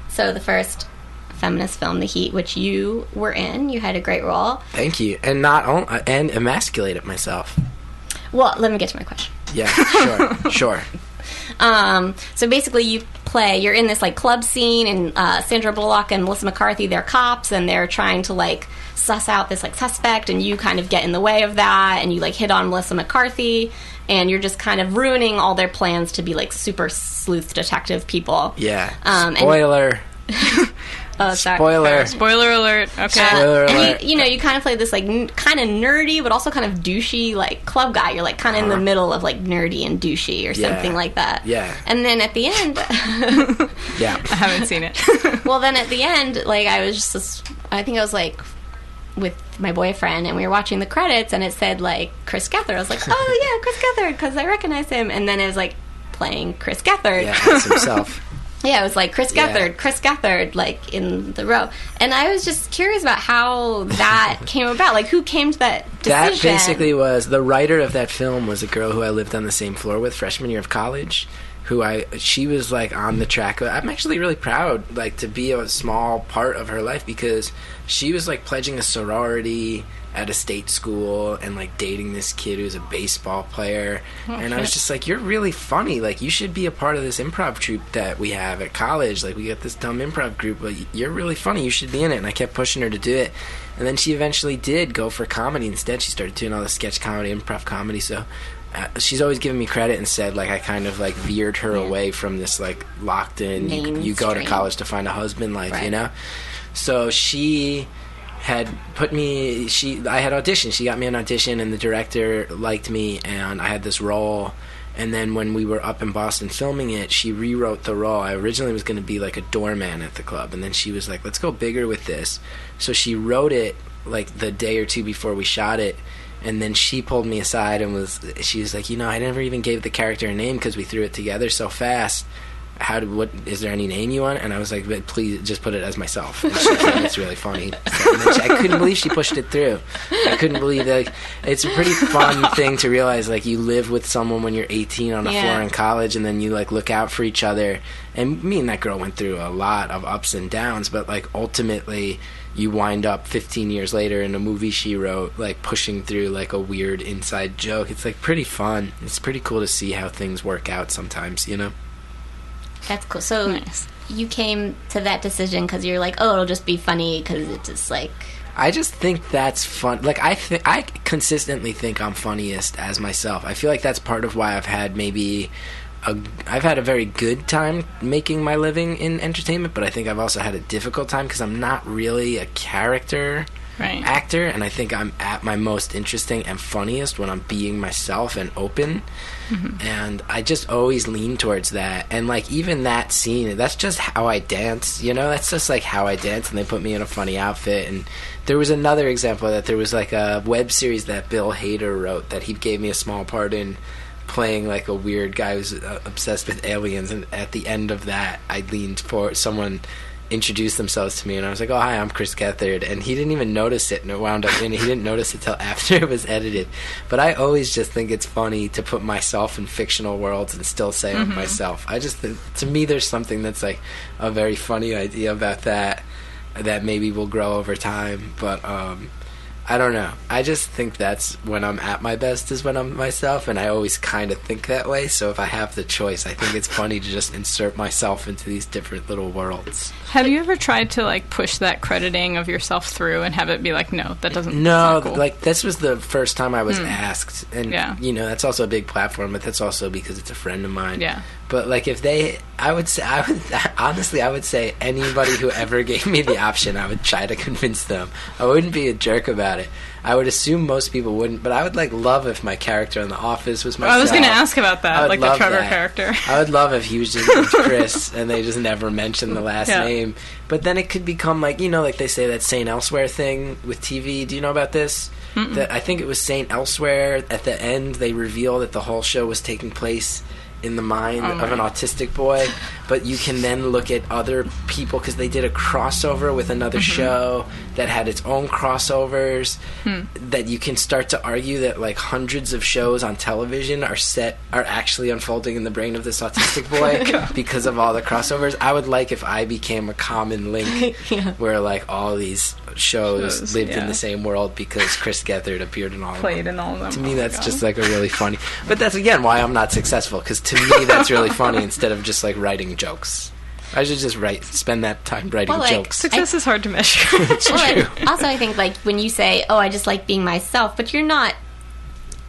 so the first feminist film, The Heat, which you were in, you had a great role. Thank you. And and emasculated myself. Well, let me get to my question. Yeah, sure. So basically, you're in this like club scene, and Sandra Bullock and Melissa McCarthy, they're cops, and they're trying to like suss out this like suspect, and you kind of get in the way of that, and you like hit on Melissa McCarthy, and you're just kind of ruining all their plans to be like super sleuth detective people. Yeah. Spoiler Spoiler alert. Okay. Spoiler alert. And you kind of play this like kind of nerdy but also kind of douchey like club guy. You're like kind of in the middle of like nerdy and douchey or something like that. Yeah. And then at the end, Yeah. I haven't seen it. well, then at the end, like I think I was like with my boyfriend, and we were watching the credits, and it said, like, Chris Gethard. I was like, oh, yeah, Chris Gethard, because I recognize him. And then it was, like, playing Chris Gethard. Yeah, that's himself. Yeah, it was like Chris Gethard, like, in the row. And I was just curious about how that came about. Like, who came to that decision? That basically was, the writer of that film was a girl who I lived on the same floor with freshman year of college, she was, like, on the track. I'm actually really proud, like, to be a small part of her life, because she was, like, pledging a sorority at a state school and, like, dating this kid who's a baseball player. And I was just like, you're really funny. Like, you should be a part of this improv troupe that we have at college. Like, we got this dumb improv group, but you're really funny. You should be in it. And I kept pushing her to do it. And then she eventually did go for comedy instead. She started doing all the sketch comedy, improv comedy. So she's always given me credit and said, like, I kind of, like, veered her away from this, like, locked in, you go to college to find a husband life, you know? So she had put me, I had auditioned. She got me an audition, and the director liked me, and I had this role. And then when we were up in Boston filming it, she rewrote the role. I originally was going to be, like, a doorman at the club, and then she was like, let's go bigger with this. So she wrote it, like, the day or two before we shot it, and then she pulled me aside and she was like, you know, I never even gave the character a name because we threw it together so fast. Is there any name you want? And I was like, but please just put it as myself. And she said, it's really funny. I couldn't believe she pushed it through. I couldn't believe that. Like, it's a pretty fun thing to realize, like, you live with someone when you're 18 on a floor in college, and then you, like, look out for each other. And me and that girl went through a lot of ups and downs, but, like, ultimately you wind up 15 years later in a movie she wrote, like, pushing through, like, a weird inside joke. It's, like, pretty fun. It's pretty cool to see how things work out sometimes, you know? That's cool. So nice. You came to that decision because you're like, oh, it'll just be funny because it's just like... I just think that's fun. Like, I consistently think I'm funniest as myself. I feel like that's part of why I've had I've had a very good time making my living in entertainment, but I think I've also had a difficult time because I'm not really a character actor, and I think I'm at my most interesting and funniest when I'm being myself and open. And I just always lean towards that. And, like, even that scene, that's just how I dance, you know? That's just, like, how I dance, and they put me in a funny outfit. And there was another example that there was, like, a web series that Bill Hader wrote that he gave me a small part in, playing, like, a weird guy who's obsessed with aliens. And at the end of that, I leaned for someone introduced themselves to me, and I was like, oh, hi, I'm Chris Gethard, and he didn't even notice it, and it wound up in it. He didn't notice it till after it was edited. But I always just think it's funny to put myself in fictional worlds and still say I'm myself. I just think, to me, there's something that's, like, a very funny idea about that maybe will grow over time, but I don't know. I just think that's when I'm at my best is when I'm myself, and I always kind of think that way. So if I have the choice, I think it's funny to just insert myself into these different little worlds. Have you ever tried to, like, push that crediting of yourself through and have it be like, no, that doesn't... No, cool. Like, this was the first time I was asked. And, you know, that's also a big platform, but that's also because it's a friend of mine. Yeah. But, like, if they... honestly, I would say anybody who ever gave me the option, I would try to convince them. I wouldn't be a jerk about it. I would assume most people wouldn't, but I would, like, love if my character in The Office was myself. I was going to ask about that, like the Trevor character. I would love if he was just named Chris and they just never mentioned the last name. But then it could become, like, you know, like they say that Saint Elsewhere thing with TV. Do you know about this? That I think it was Saint Elsewhere. At the end, they reveal that the whole show was taking place in the mind of an autistic boy, but you can then look at other people because they did a crossover with another show that had its own crossovers that you can start to argue that, like, hundreds of shows on television are actually unfolding in the brain of this autistic boy because of all the crossovers. I would like if I became a common link where, like, all these shows lived in the same world because Chris Gethard appeared in all of them. Played in all of them. To me, that's just, like, a really funny... But that's, again, why I'm not successful, because to me, that's really funny instead of just, like, writing jokes. I should just spend that time writing jokes. Success is hard to measure. It's true. Also, I think, like, when you say, oh, I just like being myself, but you're not...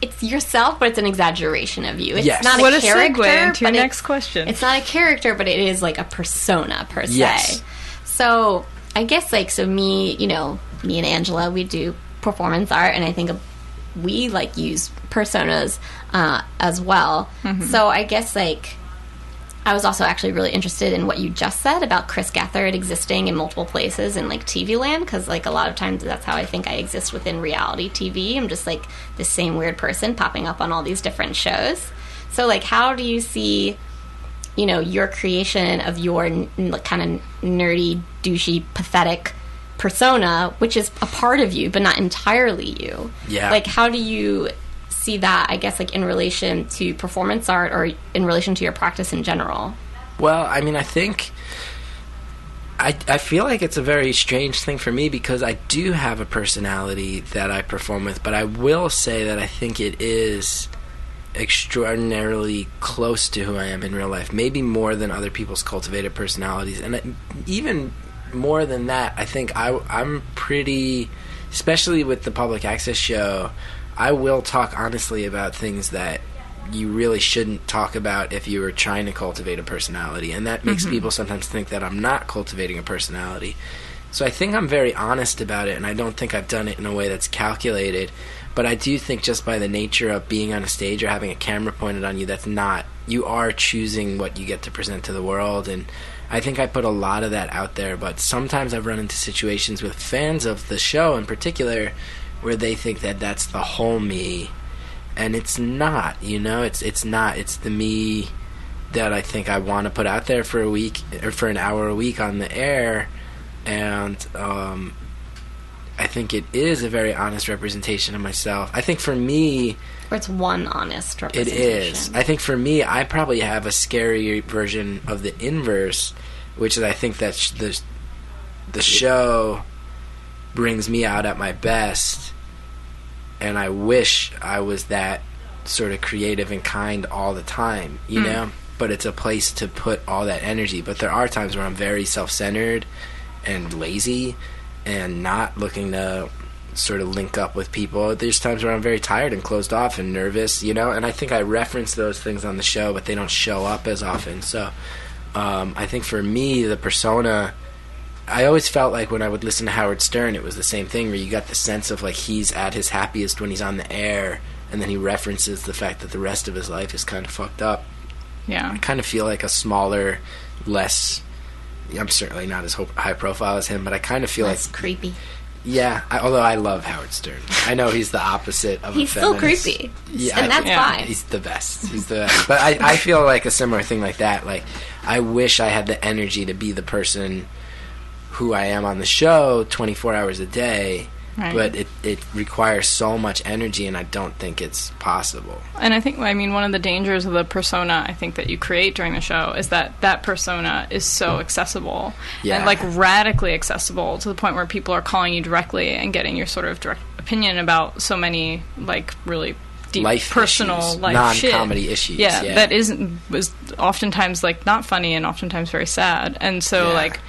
It's yourself, but it's an exaggeration of you. It's not what a character. What a segue into your next question. It's not a character, but it is, like, a persona, per se. Yes. So, I guess, like, so me and Angela, we do performance art, and I think we, like, use personas as well. So I guess, like, I was also actually really interested in what you just said about Chris Gethard existing in multiple places in, like, TV land, because, like, a lot of times that's how I think I exist within reality TV. I'm just, like, this same weird person popping up on all these different shows. So, like, how do you see, you know, your creation of your kind of nerdy, douchey, pathetic persona, which is a part of you, but not entirely you? Yeah. Like, how do you see that, I guess, like, in relation to performance art or in relation to your practice in general? Well, I mean, I think I feel like it's a very strange thing for me because I do have a personality that I perform with, but I will say that I think it is extraordinarily close to who I am in real life, maybe more than other people's cultivated personalities. And even more than that, I think I'm pretty, especially with the public access show, I will talk honestly about things that you really shouldn't talk about if you were trying to cultivate a personality. And that makes people sometimes think that I'm not cultivating a personality. So I think I'm very honest about it, and I don't think I've done it in a way that's calculated. But I do think just by the nature of being on a stage or having a camera pointed on you, you are choosing what you get to present to the world. And I think I put a lot of that out there. But sometimes I've run into situations with fans of the show in particular where they think that that's the whole me, and it's not, you know, it's not. It's the me that I think I want to put out there for a week, or for an hour a week on the air, and I think it is a very honest representation of myself. I think for me... Or it's one honest representation. It is. I think for me, I probably have a scary version of the inverse, which is I think that the show brings me out at my best, and I wish I was that sort of creative and kind all the time, you know? But it's a place to put all that energy. But there are times where I'm very self-centered and lazy and not looking to sort of link up with people. There's times where I'm very tired and closed off and nervous, you know? And I think I reference those things on the show, but they don't show up as often. So I think for me, the persona... I always felt like when I would listen to Howard Stern, it was the same thing, where you got the sense of like he's at his happiest when he's on the air, and then he references the fact that the rest of his life is kind of fucked up. Yeah. I kind of feel like a smaller, less... I'm certainly not as high profile as him, but I kind of feel Less like... creepy. Yeah, although I love Howard Stern. I know he's the opposite of He's a still feminist. creepy. Yeah, And that's fine. He's the best. He's the best. But I feel like a similar thing like that. Like, I wish I had the energy to be the person who I am on the show 24 hours a day, right. But it requires so much energy, and I don't think it's possible. And I think, I mean, one of the dangers of the persona I think that you create during the show is that that persona is so accessible, Yeah. and like radically accessible to the point where people are calling you directly and getting your sort of direct opinion about so many like really deep Life personal issues, life non-comedy shit. issues. Yeah, Yeah. that was oftentimes like not funny and oftentimes very sad. And so Yeah. like,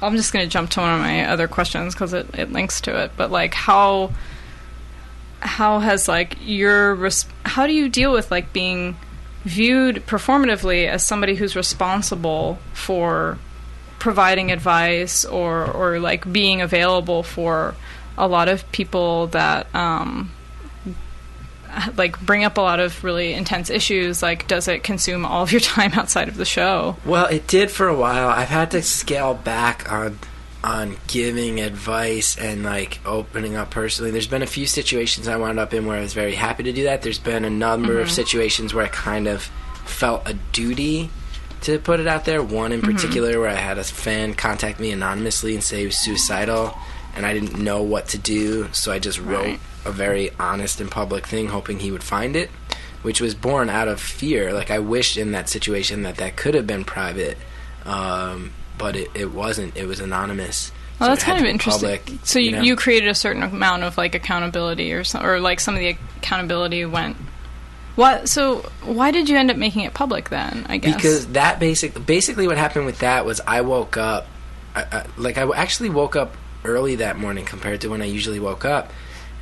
I'm just going to jump to one of my other questions because it links to it. But like, how has like how do you deal with like being viewed performatively as somebody who's responsible for providing advice or like being available for a lot of people that like bring up a lot of really intense issues? Like, does it consume all of your time outside of the show? Well, it did for a while. I've had to scale back on giving advice and like opening up personally. There's been a few situations I wound up in where I was very happy to do that. There's been a number of situations where I kind of felt a duty to put it out there. One in particular where I had a fan contact me anonymously and say he was suicidal, and I didn't know what to do, so I just wrote a very honest and public thing hoping he would find it, which was born out of fear. Like, I wished in that situation that could have been private, but it wasn't. It was anonymous. Well, So that's it had kind of to be interesting. public, So you know? you created a certain amount of like accountability, or like some of the accountability went. What? So why did you end up making it public then? I guess Because that basically what happened with that was I woke up, I actually woke up early that morning compared to when I usually woke up,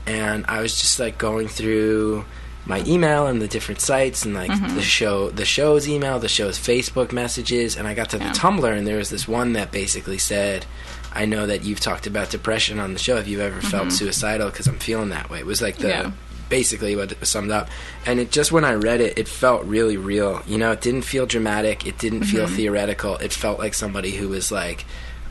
and I was just like going through my email and the different sites and like the show's email, the show's Facebook messages, and I got to the Tumblr, and there was this one that basically said, I know that you've talked about depression on the show. Have you ever felt suicidal? Because I'm feeling that way. It was like basically what it was summed up. And it just, when I read it, it felt really real. You know, it didn't feel dramatic. It didn't feel theoretical. It felt like somebody who was like,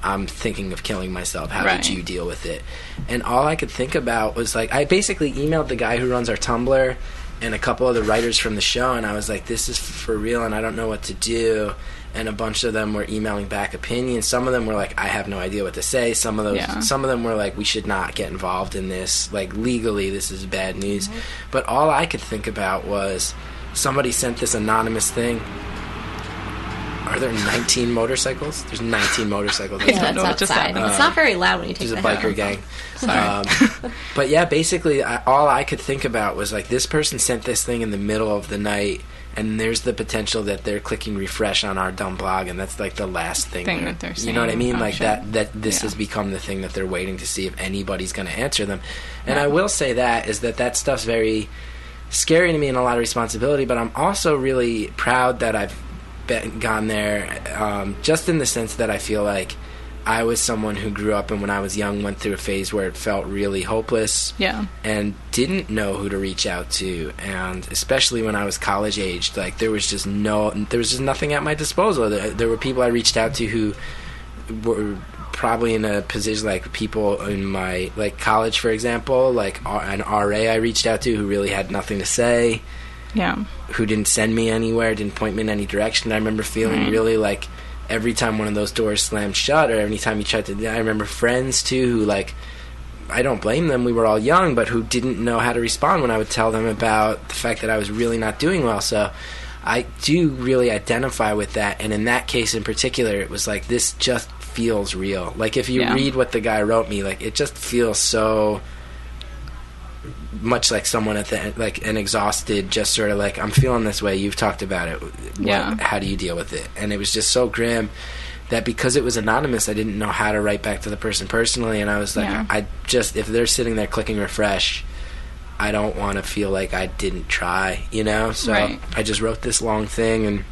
I'm thinking of killing myself. How would you deal with it? And all I could think about was like, I basically emailed the guy who runs our Tumblr and a couple of the writers from the show, and I was like, this is for real and I don't know what to do. And a bunch of them were emailing back opinions. Some of them were like, I have no idea what to say. Some of them were like, we should not get involved in this. Like, legally, this is bad news. But all I could think about was, somebody sent this anonymous thing. Are there 19 motorcycles? There's 19 motorcycles. Yeah, that's outside. It's not very loud when you take There's the a biker gang. But yeah, basically, all I could think about was like, this person sent this thing in the middle of the night, and there's the potential that they're clicking refresh on our dumb blog, and that's like the last thing that they're seeing. You know what I mean? Oh, like sure. that this has become the thing that they're waiting to see if anybody's going to answer them. And I will say that stuff's very scary to me and a lot of responsibility, but I'm also really proud that I've gone there, just in the sense that I feel like I was someone who grew up and when I was young went through a phase where it felt really hopeless and didn't know who to reach out to, and especially when I was college aged, like there was just nothing at my disposal. There were people I reached out to who were probably in a position, like people in my like college, for example, like an RA I reached out to who really had nothing to say, who didn't send me anywhere, didn't point me in any direction. I remember feeling really like every time one of those doors slammed shut, or every time you tried to, I remember friends too who, like, I don't blame them, we were all young, but who didn't know how to respond when I would tell them about the fact that I was really not doing well. So I do really identify with that, and in that case in particular, it was like, this just feels real. Like, if you read what the guy wrote me, like, it just feels so much like someone at the, like, an exhausted, just sort of like, I'm feeling this way, you've talked about it, how do you deal with it? And it was just so grim that because it was anonymous, I didn't know how to write back to the person personally, and I was like, I just, if they're sitting there clicking refresh, I don't want to feel like I didn't try, you know? So I just wrote this long thing, and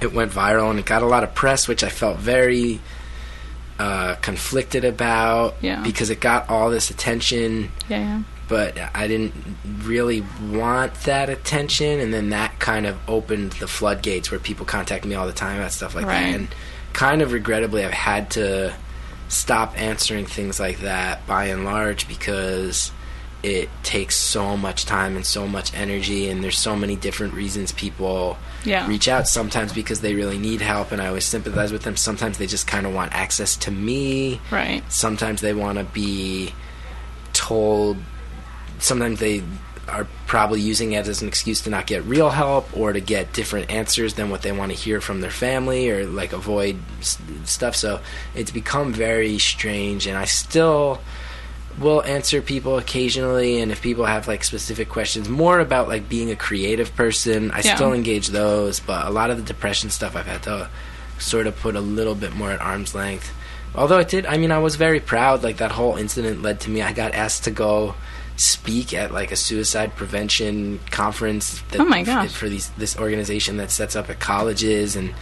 it went viral, and it got a lot of press, which I felt very conflicted about, because it got all this attention, but I didn't really want that attention, and then that kind of opened the floodgates where people contact me all the time about stuff like that, and kind of regrettably I've had to stop answering things like that by and large, because it takes so much time and so much energy, and there's so many different reasons people reach out, sometimes because they really need help and I always sympathize with them, sometimes they just kind of want access to me, sometimes they want to be told, sometimes they are probably using it as an excuse to not get real help or to get different answers than what they want to hear from their family, or like avoid stuff. So it's become very strange, and I still will answer people occasionally, and if people have like specific questions more about like being a creative person, I still engage those, but a lot of the depression stuff I've had to sort of put a little bit more at arm's length. Although it did, I mean, I was very proud, like that whole incident led to me, I got asked to go speak at like a suicide prevention conference that, for this organization that sets up at colleges, and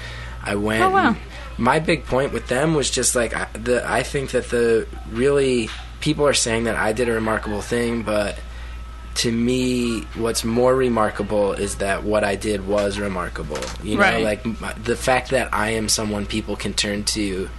I went. My big point with them was just like, I think that the really, people are saying that I did a remarkable thing, but to me, what's more remarkable is that what I did was remarkable. You know, like the fact that I am someone people can turn to,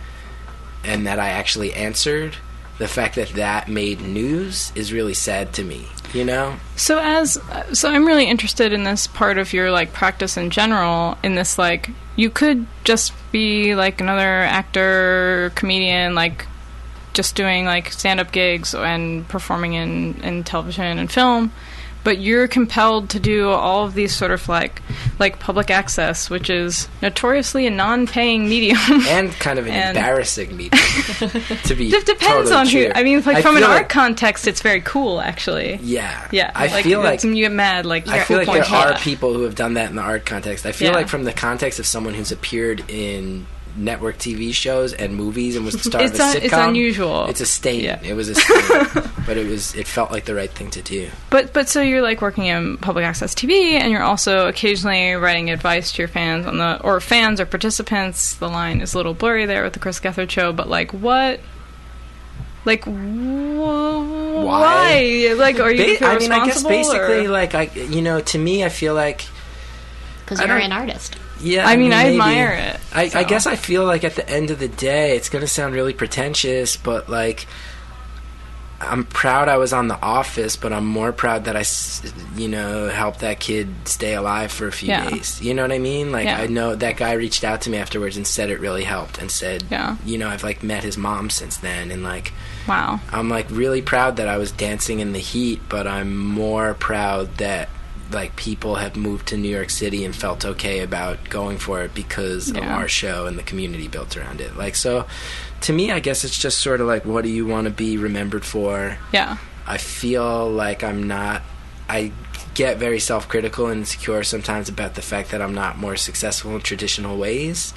and that I actually answered. The fact that that made news is really sad to me, you know? So I'm really interested in this part of your, like, practice in general, in this, like, you could just be, like, another actor, comedian, like, just doing, like, stand-up gigs and performing in television and film, but you're compelled to do all of these sort of like public access, which is notoriously a non-paying medium and kind of an embarrassing medium. To be it depends totally on true. who. I mean, like from an art context, it's very cool, actually. Yeah. I feel like you get mad. Like I feel like there are people who have done that in the art context. I feel like from the context of someone who's appeared in network TV shows and movies and was the star of a sitcom. It's unusual. It's a stain. Yeah. It was a stain. But it felt like the right thing to do. But so you're like working in public access TV, and you're also occasionally writing advice to your fans or fans or participants. The line is a little blurry there with the Chris Gethard show, but like what Like, why? Like, are you feel I mean, I guess responsible, basically, or? like, to me, I feel like... Because you're an artist. Yeah, I mean, I maybe. admire it. I guess I feel like at the end of the day, it's going to sound really pretentious, but, like, I'm proud I was on The Office, but I'm more proud that I, helped that kid stay alive for a few days. You know what I mean? Like, I know that guy reached out to me afterwards and said it really helped, and said, I've, like, met his mom since then, and, like, wow. I'm, like, really proud that I was dancing in the heat, but I'm more proud that, like, people have moved to New York City and felt okay about going for it because of our show and the community built around it. Like, so... To me, I guess it's just sort of like, what do you want to be remembered for? Yeah. I feel like I get very self-critical and insecure sometimes about the fact that I'm not more successful in traditional ways.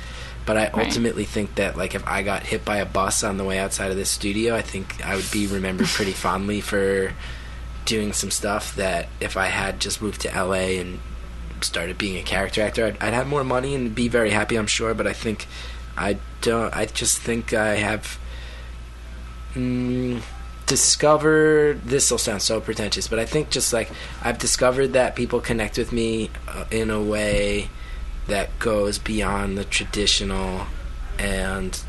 But I ultimately think that, like, if I got hit by a bus on the way outside of this studio, I think I would be remembered pretty fondly for doing some stuff that if I had just moved to LA and started being a character actor, I'd have more money and be very happy, I'm sure. But I think... I just think I have discovered, this will sound so pretentious, but I think just like I've discovered that people connect with me in a way that goes beyond the traditional, and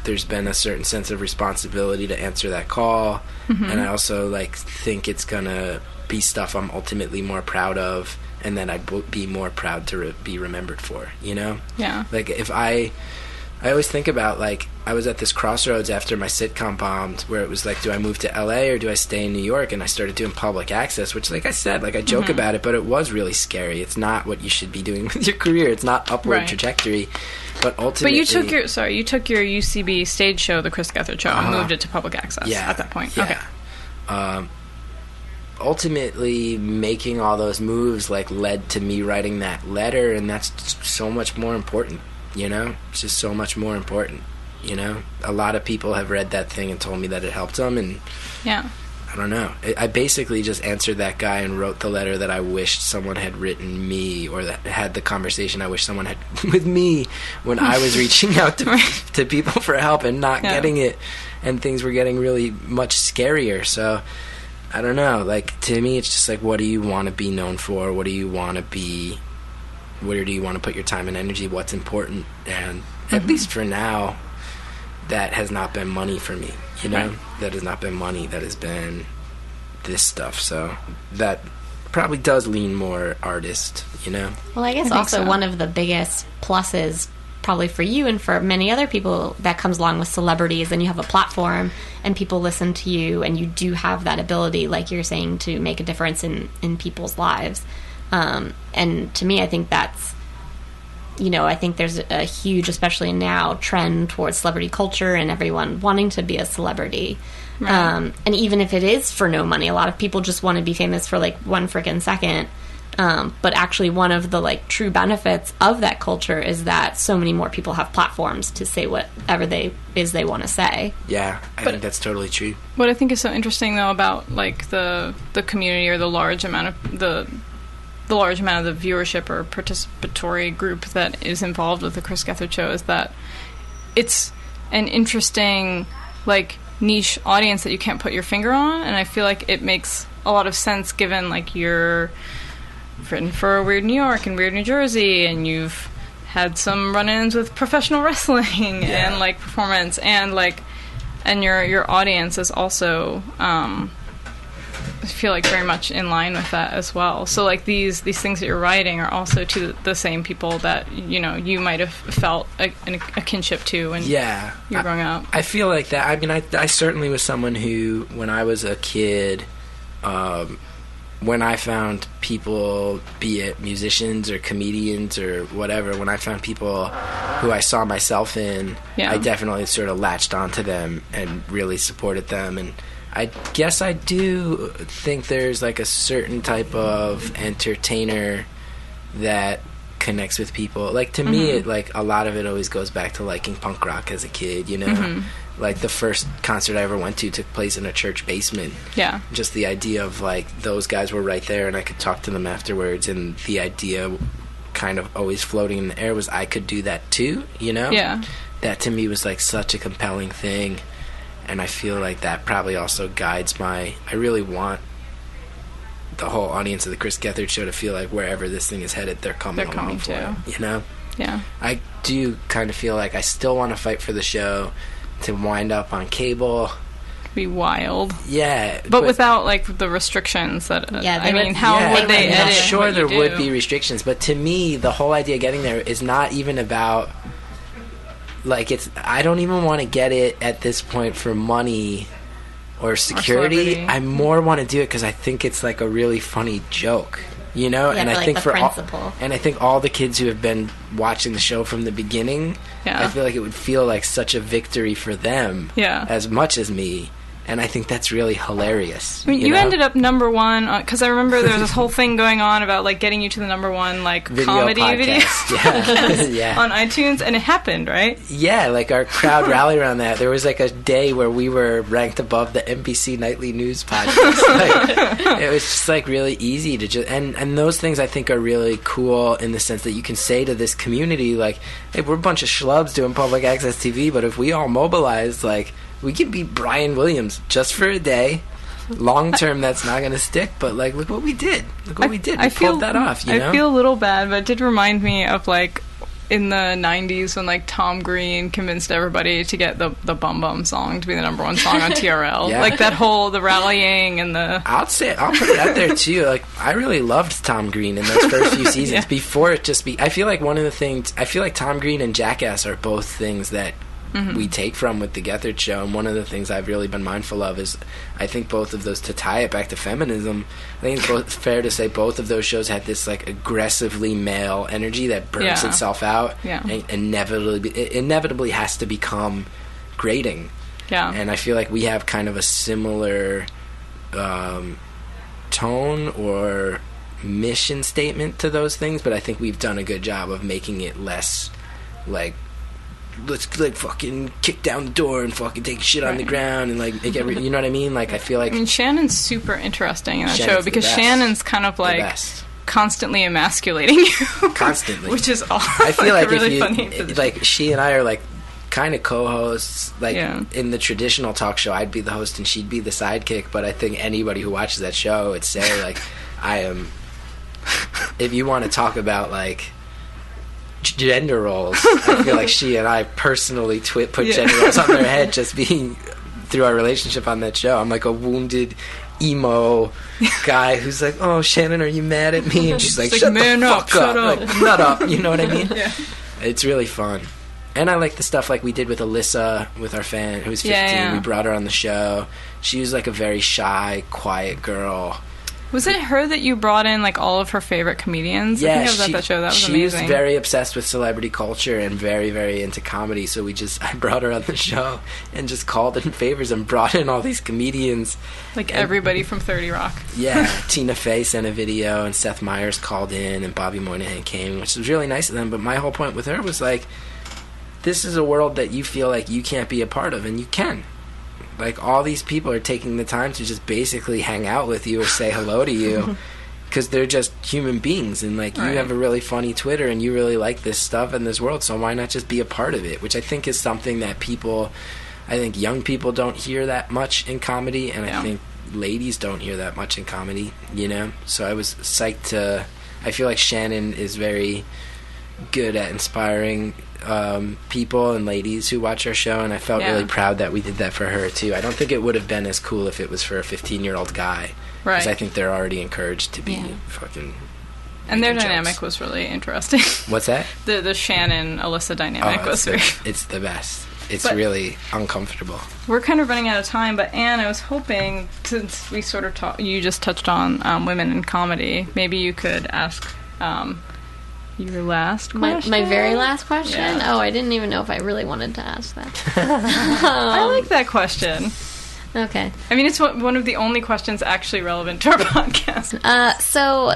there's been a certain sense of responsibility to answer that call. And I also like think it's gonna be stuff I'm ultimately more proud of, and then I'd be more proud to be remembered for, like if I always think about, like, I was at this crossroads after my sitcom bombed, where it was like, do I move to LA or do I stay in New York? And I started doing public access, which, like I said, like, I joke about it, but it was really scary. It's not what you should be doing with your career. It's not upward trajectory. But ultimately... But you took your UCB stage show, the Chris Gethard show, and moved it to public access at that point. Yeah. Okay. Ultimately, making all those moves, like, led to me writing that letter, and that's so much more important. It's just so much more important, A lot of people have read that thing and told me that it helped them, and I don't know. I basically just answered that guy and wrote the letter that I wished someone had written me, or that had the conversation I wish someone had with me when I was reaching out to people for help and not getting it, and things were getting really much scarier. So, I don't know. Like, to me, it's just like, what do you want to be known for? What do you want to be... Where do you want to put your time and energy? What's important? And at least for now, that has not been money for me, That has not been money. That has been this stuff. So that probably does lean more artist, Well, I guess also one of the biggest pluses probably for you and for many other people that comes along with celebrities, and you have a platform and people listen to you, and you do have that ability, like you're saying, to make a difference in people's lives. And to me, I think that's, I think there's a huge, especially now, trend towards celebrity culture and everyone wanting to be a celebrity. Right. And even if it is for no money, a lot of people just want to be famous for like 1 frickin' second. But actually one of the like true benefits of that culture is that so many more people have platforms to say whatever they want to say. Yeah, I think that's totally true. What I think is so interesting though about like the community, or the large amount of the viewership or participatory group that is involved with the Chris Gethard show, is that it's an interesting, like, niche audience that you can't put your finger on, and I feel like it makes a lot of sense given, like, you're written for Weird New York and Weird New Jersey, and you've had some run-ins with professional wrestling and, like, performance, and, like, and your audience is also, I feel like very much in line with that as well. So like these things that you're writing are also to the same people that you might have felt a kinship to when you're growing up. I feel like that. I mean, I certainly was someone who, when I was a kid, when I found people, be it musicians or comedians or whatever, when I found people who I saw myself in, I definitely sort of latched onto them and really supported them. And I guess I do think there's like a certain type of entertainer that connects with people. Like, to me, it, like, a lot of it always goes back to liking punk rock as a kid, Like, the first concert I ever went to took place in a church basement. Yeah. Just the idea of, like, those guys were right there and I could talk to them afterwards, and the idea kind of always floating in the air was I could do that too, Yeah. That to me was, like, such a compelling thing. And I feel like that probably also guides I really want the whole audience of the Chris Gethard show to feel like wherever this thing is headed, they're coming along for it, you know? Yeah. I do kind of feel like I still want to fight for the show to wind up on cable. Be wild. Yeah. But without, like, the restrictions that... how would they edit? I'm sure there would do? be restrictions, but to me, the whole idea of getting there is not even about... Like, I don't even want to get it at this point for money or security. I more want to do it because I think it's, like, a really funny joke. You know, yeah, and I think and I think all the kids who have been watching the show from the beginning, I feel like it would feel like such a victory for them, as much as me. And I think that's really hilarious. I mean, you ended up number one because I remember there was this whole thing going on about like getting you to the number one like comedy video on iTunes, and it happened, right? Yeah, like our crowd rallied around that. There was like a day where we were ranked above the NBC Nightly News podcast. Like, it was just like really easy to just and those things I think are really cool in the sense that you can say to this community like, hey, we're a bunch of schlubs doing public access TV, but if we all mobilize, like, we could beat Brian Williams just for a day. Long term, that's not going to stick, but, like, look what we did. Look what we did. We pulled that off, you know? I feel a little bad, but it did remind me of, like, in the 90s when, like, Tom Green convinced everybody to get the Bum Bum song to be the number one song on TRL. Yeah. Like, that whole, the rallying and the... I'll put it out there, too. Like, I really loved Tom Green in those first few seasons. Before it just I feel like Tom Green and Jackass are both things that we take from with the Gethard show, and one of the things I've really been mindful of is I think both of those, to tie it back to feminism, I think it's fair to say both of those shows had this like aggressively male energy that burns itself out and inevitably has to become grating. Yeah. And I feel like we have kind of a similar tone or mission statement to those things, but I think we've done a good job of making it less like, let's like fucking kick down the door and fucking take shit on the ground and like make you know what I mean? Like I feel like Shannon's super interesting in that show because Shannon's kind of like constantly emasculating you. Constantly. Which is all I feel like really if you funny. like she and I are like kind of co-hosts. Like in the traditional talk show I'd be the host and she'd be the sidekick, but I think anybody who watches that show would say like I am, if you want to talk about like gender roles, I feel like she and I personally put gender roles on their head just being through our relationship on that show. I'm like a wounded emo guy who's like, oh, Shannon, are you mad at me? And she's like, shut the fuck up. Like, nut up, you know what I mean? It's really fun. And I like the stuff like we did with Alyssa, with our fan who was 15. We brought her on the show. She was like a very shy, quiet girl. Was it her that you brought in, like, all of her favorite comedians? Yeah, I think I was at that show. That was amazing. She was very obsessed with celebrity culture and very, very into comedy, so I brought her on the show and just called in favors and brought in all these comedians. Like everybody from 30 Rock. Yeah, Tina Fey sent a video, and Seth Meyers called in, and Bobby Moynihan came, which was really nice of them, but my whole point with her was, like, this is a world that you feel like you can't be a part of, and you can. Like, all these people are taking the time to just basically hang out with you or say hello to you because they're just human beings. And, like, you have a really funny Twitter and you really like this stuff in this world, so why not just be a part of it? Which I think is something that I think young people don't hear that much in comedy, and I think ladies don't hear that much in comedy, you know? So I was psyched I feel like Shannon is very good at inspiring people and ladies who watch our show, and I felt really proud that we did that for her too. I don't think it would have been as cool if it was for a 15-year-old guy, because I think they're already encouraged to be fucking. And their dynamic was really interesting. What's that? The Shannon Alyssa dynamic was very. It's the best. It's really uncomfortable. We're kind of running out of time, but Anne, I was hoping, since we sort of you just touched on women in comedy, maybe you could ask. Your last question? My very last question? Yeah. Oh, I didn't even know if I really wanted to ask that. I like that question. Okay. I mean, it's one of the only questions actually relevant to our podcast. So,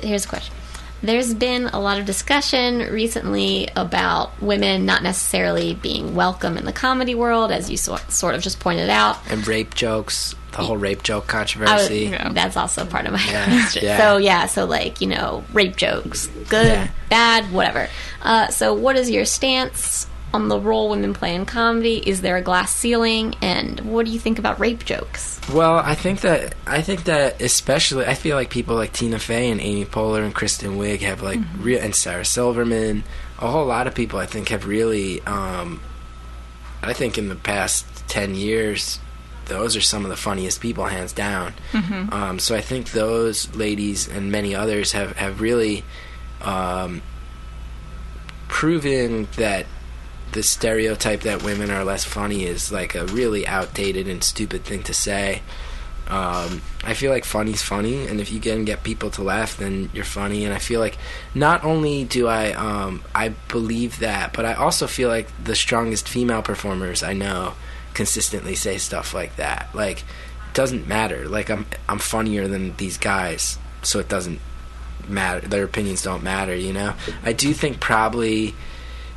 here's a question. There's been a lot of discussion recently about women not necessarily being welcome in the comedy world, as you sort of just pointed out. And rape jokes. The whole rape joke controversy. That's also part of my question. So like, rape jokes. Good, bad, whatever. So what is your stance on the role women play in comedy? Is there a glass ceiling? And what do you think about rape jokes? Well, I think that especially, I feel like people like Tina Fey and Amy Poehler and Kristen Wiig have like and Sarah Silverman, a whole lot of people I think have really, I think in the past 10 years, those are some of the funniest people, hands down. So I think those ladies and many others have really proven that the stereotype that women are less funny is like a really outdated and stupid thing to say. I feel like funny's funny, and if you can get people to laugh, then you're funny. And I feel like not only do I believe that, but I also feel like the strongest female performers I know consistently say stuff like that. Like, it doesn't matter. Like, I'm funnier than these guys, so it doesn't matter. Their opinions don't matter, you know? I do think probably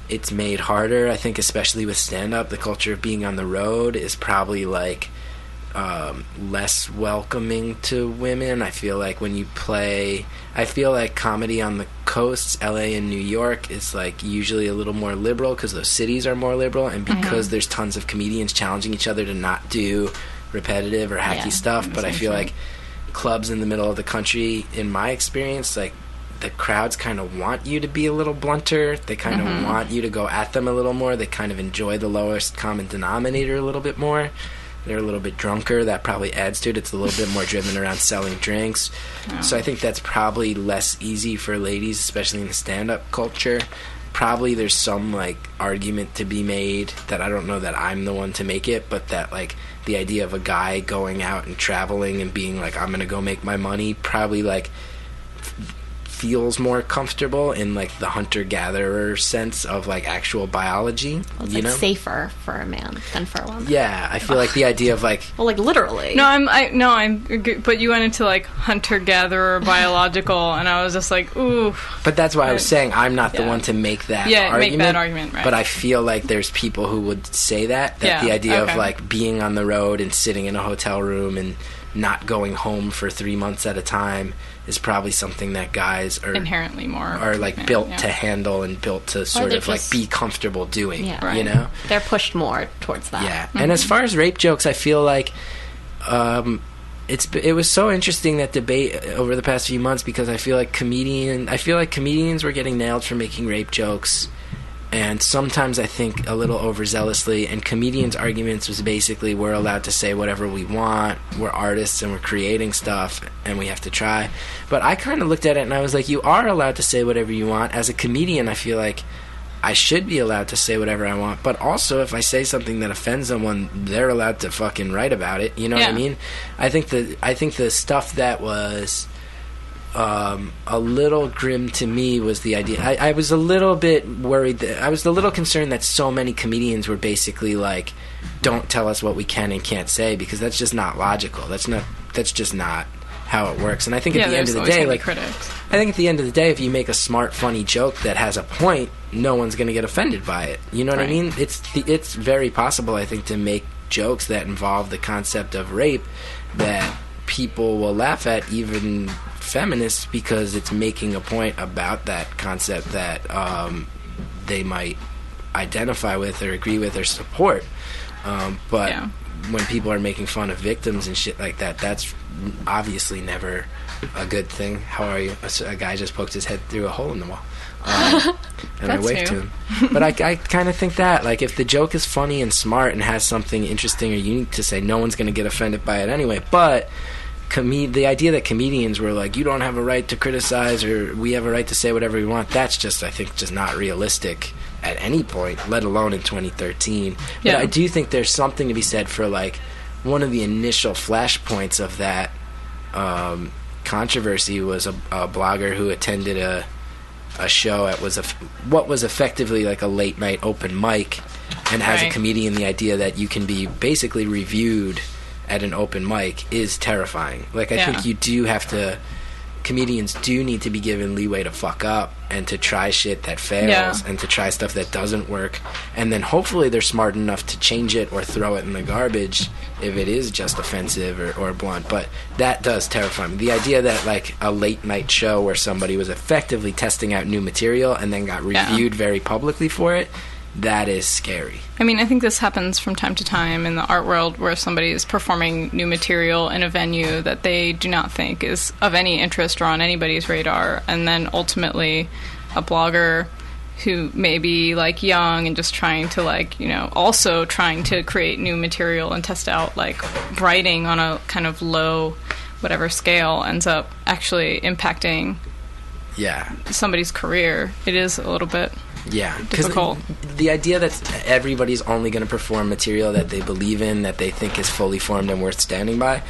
it's made harder. I think especially with stand-up, the culture of being on the road is probably like less welcoming to women. I feel like when you play, I feel like comedy on the coasts, LA and New York, is like usually a little more liberal because those cities are more liberal, and because there's tons of comedians challenging each other to not do repetitive or hacky stuff. But I feel like clubs in the middle of the country, in my experience, like the crowds kind of want you to be a little blunter. They kind of want you to go at them a little more. They kind of enjoy the lowest common denominator a little bit more. They're a little bit drunker. That probably adds to it. It's a little bit more driven around selling drinks. So I think that's probably less easy for ladies, especially in the stand-up culture. Probably there's some like argument to be made that I don't know that I'm the one to make it, but that like the idea of a guy going out and traveling and being like, I'm gonna go make my money, probably like feels more comfortable in like the hunter-gatherer sense of like actual biology. Well, it's you like know? safer for a man than for a woman. Yeah, I feel like the idea of like, well, like literally. But you went into like hunter-gatherer, biological, and I was just like, ooh. But that's why I was saying I'm not the one to make that argument. Make that argument, right. But I feel like there's people who would say that the idea of like being on the road and sitting in a hotel room and not going home for 3 months at a time is probably something that guys are inherently more are like built to handle and built to sort of like be comfortable doing. You know, they're pushed more towards that. Yeah, and as far as rape jokes, I feel like it was so interesting, that debate over the past few months, because I feel like comedians were getting nailed for making rape jokes. And sometimes I think a little overzealously, and comedians' arguments was basically, we're allowed to say whatever we want, we're artists and we're creating stuff, and we have to try. But I kind of looked at it and I was like, you are allowed to say whatever you want. As a comedian, I feel like I should be allowed to say whatever I want, but also if I say something that offends someone, they're allowed to fucking write about it. You know what I mean? I think the stuff that was a little grim to me was the idea. I was a little bit worried I was a little concerned that so many comedians were basically like, don't tell us what we can and can't say, because that's just not logical. That's just not how it works. And I think at the end of the day, like, I think at the end of the day, if you make a smart, funny joke that has a point, no one's going to get offended by it. You know what I mean? It's very possible, I think, to make jokes that involve the concept of rape that people will laugh at, even feminists, because it's making a point about that concept that they might identify with or agree with or support. But when people are making fun of victims and shit like that, that's obviously never a good thing. How are you? A guy just poked his head through a hole in the wall. And I waved to him. But I kind of think that, like, if the joke is funny and smart and has something interesting or unique to say, no one's going to get offended by it anyway. But the idea that comedians were like, you don't have a right to criticize, or we have a right to say whatever we want, that's just, I think, just not realistic at any point, let alone in 2013. But I do think there's something to be said for, like, one of the initial flashpoints of that controversy was a blogger who attended a show at what was effectively like a late night open mic, and as a comedian, the idea that you can be basically reviewed at an open mic is terrifying. Like, I think you do have to, comedians do need to be given leeway to fuck up and to try shit that fails and to try stuff that doesn't work, and then hopefully they're smart enough to change it or throw it in the garbage if it is just offensive or blunt. But that does terrify me. The idea that, like, a late night show where somebody was effectively testing out new material and then got reviewed very publicly for it that is scary. I mean, I think this happens from time to time in the art world where somebody is performing new material in a venue that they do not think is of any interest or on anybody's radar, and then ultimately a blogger who may be like young and just trying to like, you know, also trying to create new material and test out like writing on a kind of low whatever scale ends up actually impacting somebody's career. It is a little bit difficult. The idea that everybody's only going to perform material that they believe in, that they think is fully formed and worth standing by,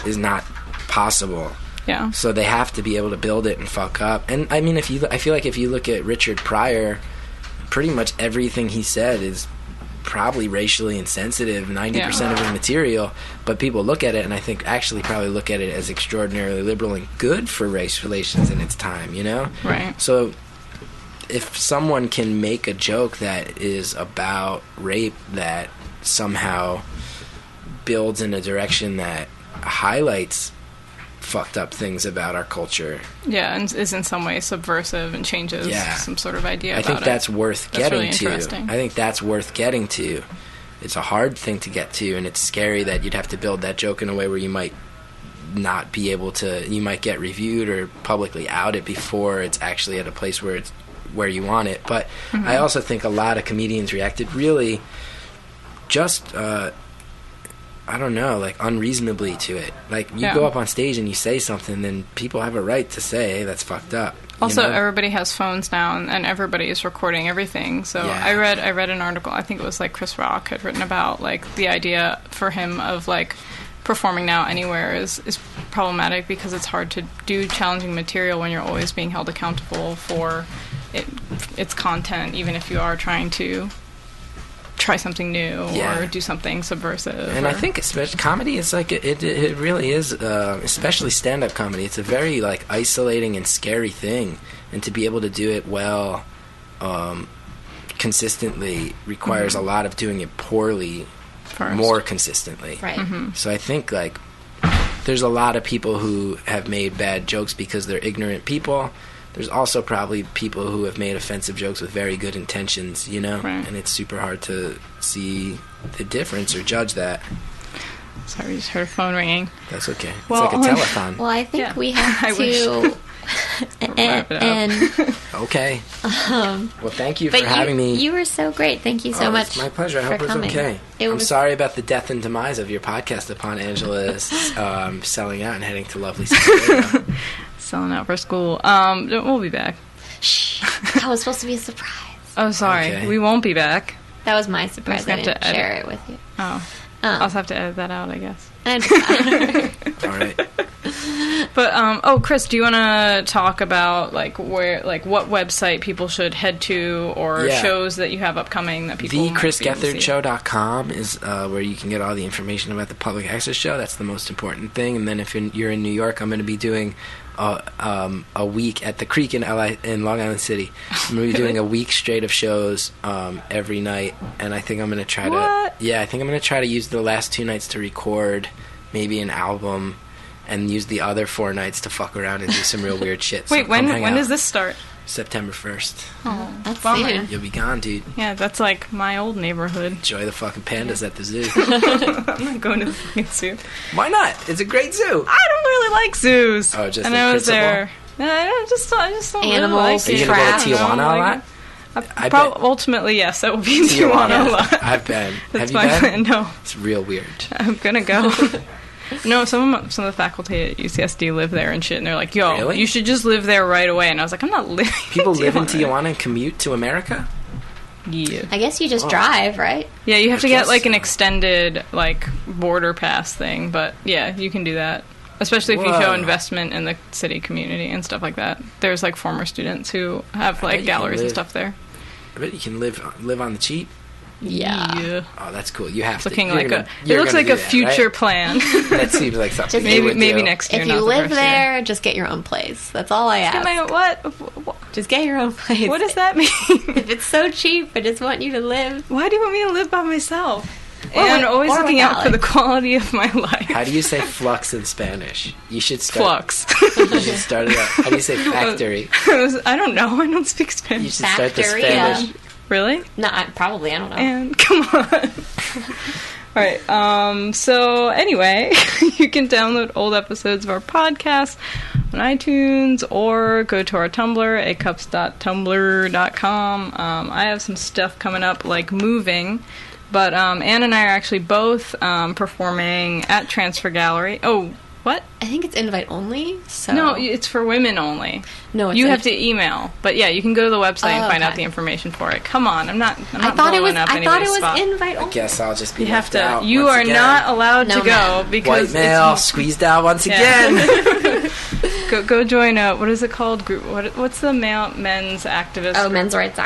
is not possible. Yeah. So they have to be able to build it and fuck up. And I mean, I feel like if you look at Richard Pryor, pretty much everything he said is probably racially insensitive, 90% of his material, but people look at it and I think actually probably look at it as extraordinarily liberal and good for race relations in its time, you know? Right. So if someone can make a joke that is about rape that somehow builds in a direction that highlights fucked up things about our culture, and is in some way subversive and changes some sort of idea I think that's worth getting really to. interesting. I think that's worth getting to. It's a hard thing to get to, and it's scary that you'd have to build that joke in a way where you might not be able to, you might get reviewed or publicly outed before it's actually at a place where it's where you want it. But I also think a lot of comedians reacted really just I don't know, like unreasonably to it. Like you go up on stage and you say something, then people have a right to say, hey, that's fucked up. Also, you know? everybody has phones now, and everybody is recording everything. So I read an article, I think it was like Chris Rock had written about like the idea for him of like performing now anywhere is problematic because it's hard to do challenging material when you're always being held accountable for its content, even if you are trying to try something new or do something subversive. And I think especially comedy is like it really is, especially stand-up comedy. It's a very like isolating and scary thing, and to be able to do it well, consistently requires a lot of doing it poorly, more consistently. Right. So I think like there's a lot of people who have made bad jokes because they're ignorant people. There's also probably people who have made offensive jokes with very good intentions, you know? Right. And it's super hard to see the difference or judge that. Sorry, we just heard a phone ringing. That's okay. Well, it's like a telethon. Well, I think we have I to... and okay. Well, thank you for having me. You were so great. Thank you so much. It's my pleasure. I hope it was okay. I'm sorry about the death and demise of your podcast upon Angela's selling out and heading to lovely San Diego. Selling out for school. We'll be back. Shh. That was supposed to be a surprise. Oh, sorry. Okay. We won't be back. That was my surprise. I didn't share it with you. Oh. I'll just have to edit that out, I guess. All right. But Chris, do you want to talk about like where, like what website people should head to, or shows that you have upcoming that people? TheChrisGethardshow.com is where you can get all the information about the public access show. That's the most important thing. And then if you're in New York, I'm going to be doing a week at the Creek in Long Island City. I'm going to be doing a week straight of shows every night, and I think I'm going to try to use the last 2 nights to record maybe an album, and use the other 4 nights to fuck around and do some real weird shit. Wait, when does this start? September 1st. Oh, that's soon. You'll be gone, dude. Yeah, that's like my old neighborhood. Enjoy the fucking pandas at the zoo. I'm not going to the fucking zoo. Why not? It's a great zoo. I don't really like zoos. Oh, just and I was there. I just don't animals. Really like Are you going to go to Tijuana a lot? Ultimately, yes, I will be in Tijuana a lot. I've been. That's Have you been? Plan. No. It's real weird. I'm going to go. No, some of the faculty at UCSD live there and shit, and they're like, yo, really? You should just live there right away. And I was like, I'm not living People live in Tijuana and commute to America? Yeah. I guess you just drive, right? Yeah, you have to get, like, an extended, like, border pass thing. But, yeah, you can do that. Especially if you show investment in the city community and stuff like that. There's, like, former students who have, like, galleries and stuff there. I bet you can live on the cheap. Yeah. Oh, that's cool. You have looking to. Like it looks like a future plan. That seems like something. Maybe next year. If you live there, just get your own place. That's all I ask. What? Just get your own place. What does that mean? If it's so cheap, I just want you to live. Why do you want me to live by myself? And always looking out for the quality of my life. How do you say flux in Spanish? You should start. Flux. You should start it out. How do you say factory? I don't know. I don't speak Spanish. You should start the Spanish. Really? No, probably. I don't know. And come on. All right. So anyway, you can download old episodes of our podcast on iTunes or go to our Tumblr, acups.tumblr.com. I have some stuff coming up, like moving. But Anne and I are actually both performing at Transfer Gallery. Oh, what? I think it's invite only. So No, it's for women only. No, it's you have to email. But yeah, you can go to the website and find out okay. the information for it. Come on, I'm not I thought it was. up I thought it anybody's was spot. invite I only. guess I'll just be You have left to. out You once are again. not allowed No, to go ma'am. because White male squeezed out once again. go join a what is it called? Group. What's the men's activist? Oh, group? men's rights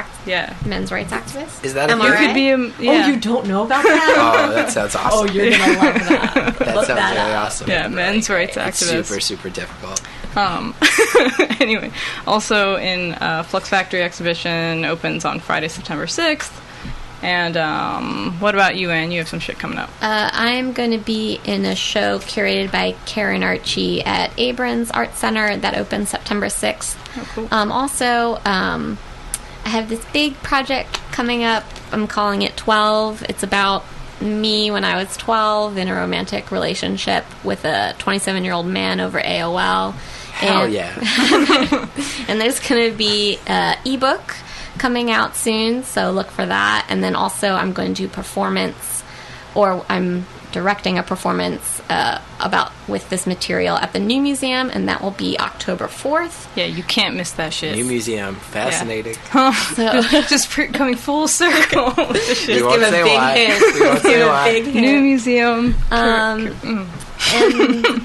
Men's rights activist. Is that a Am I thing? You could right? be a yeah. Oh, you don't know about that? Oh, that sounds awesome. Oh, you're gonna love that. that Look sounds that really up. awesome. yeah, men's rights It's activists. super difficult. Anyway, also in Flux Factory exhibition opens on Friday, September 6th. And what about you, Anne? You have some shit coming up. I'm going to be in a show curated by Karen Archie at Abrams Art Center that opens September 6th. Oh, cool. Also, I have this big project coming up. I'm calling it 12. It's about me when I was 12 in a romantic relationship with a 27-year-old man over AOL. Hell And- yeah. And there's going to be an ebook coming out soon, so look for that. And then also I'm going to do I'm directing a performance with this material at the New Museum, and that will be October 4th. Yeah, you can't miss that shit. New museum. Fascinating. So Just coming full circle. with the shit. We won't give a say big why. hint. We won't say Give a why. big hint. New museum. And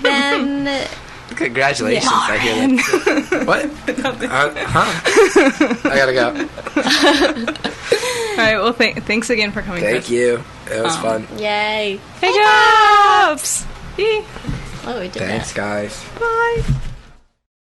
then Congratulations. Yeah. I hear that. What? I gotta go. All right. Well, thanks again for coming. Thank Chris. you. It was fun. yay. Hey, Jobs. Oh, we did Thanks, that. guys. Bye.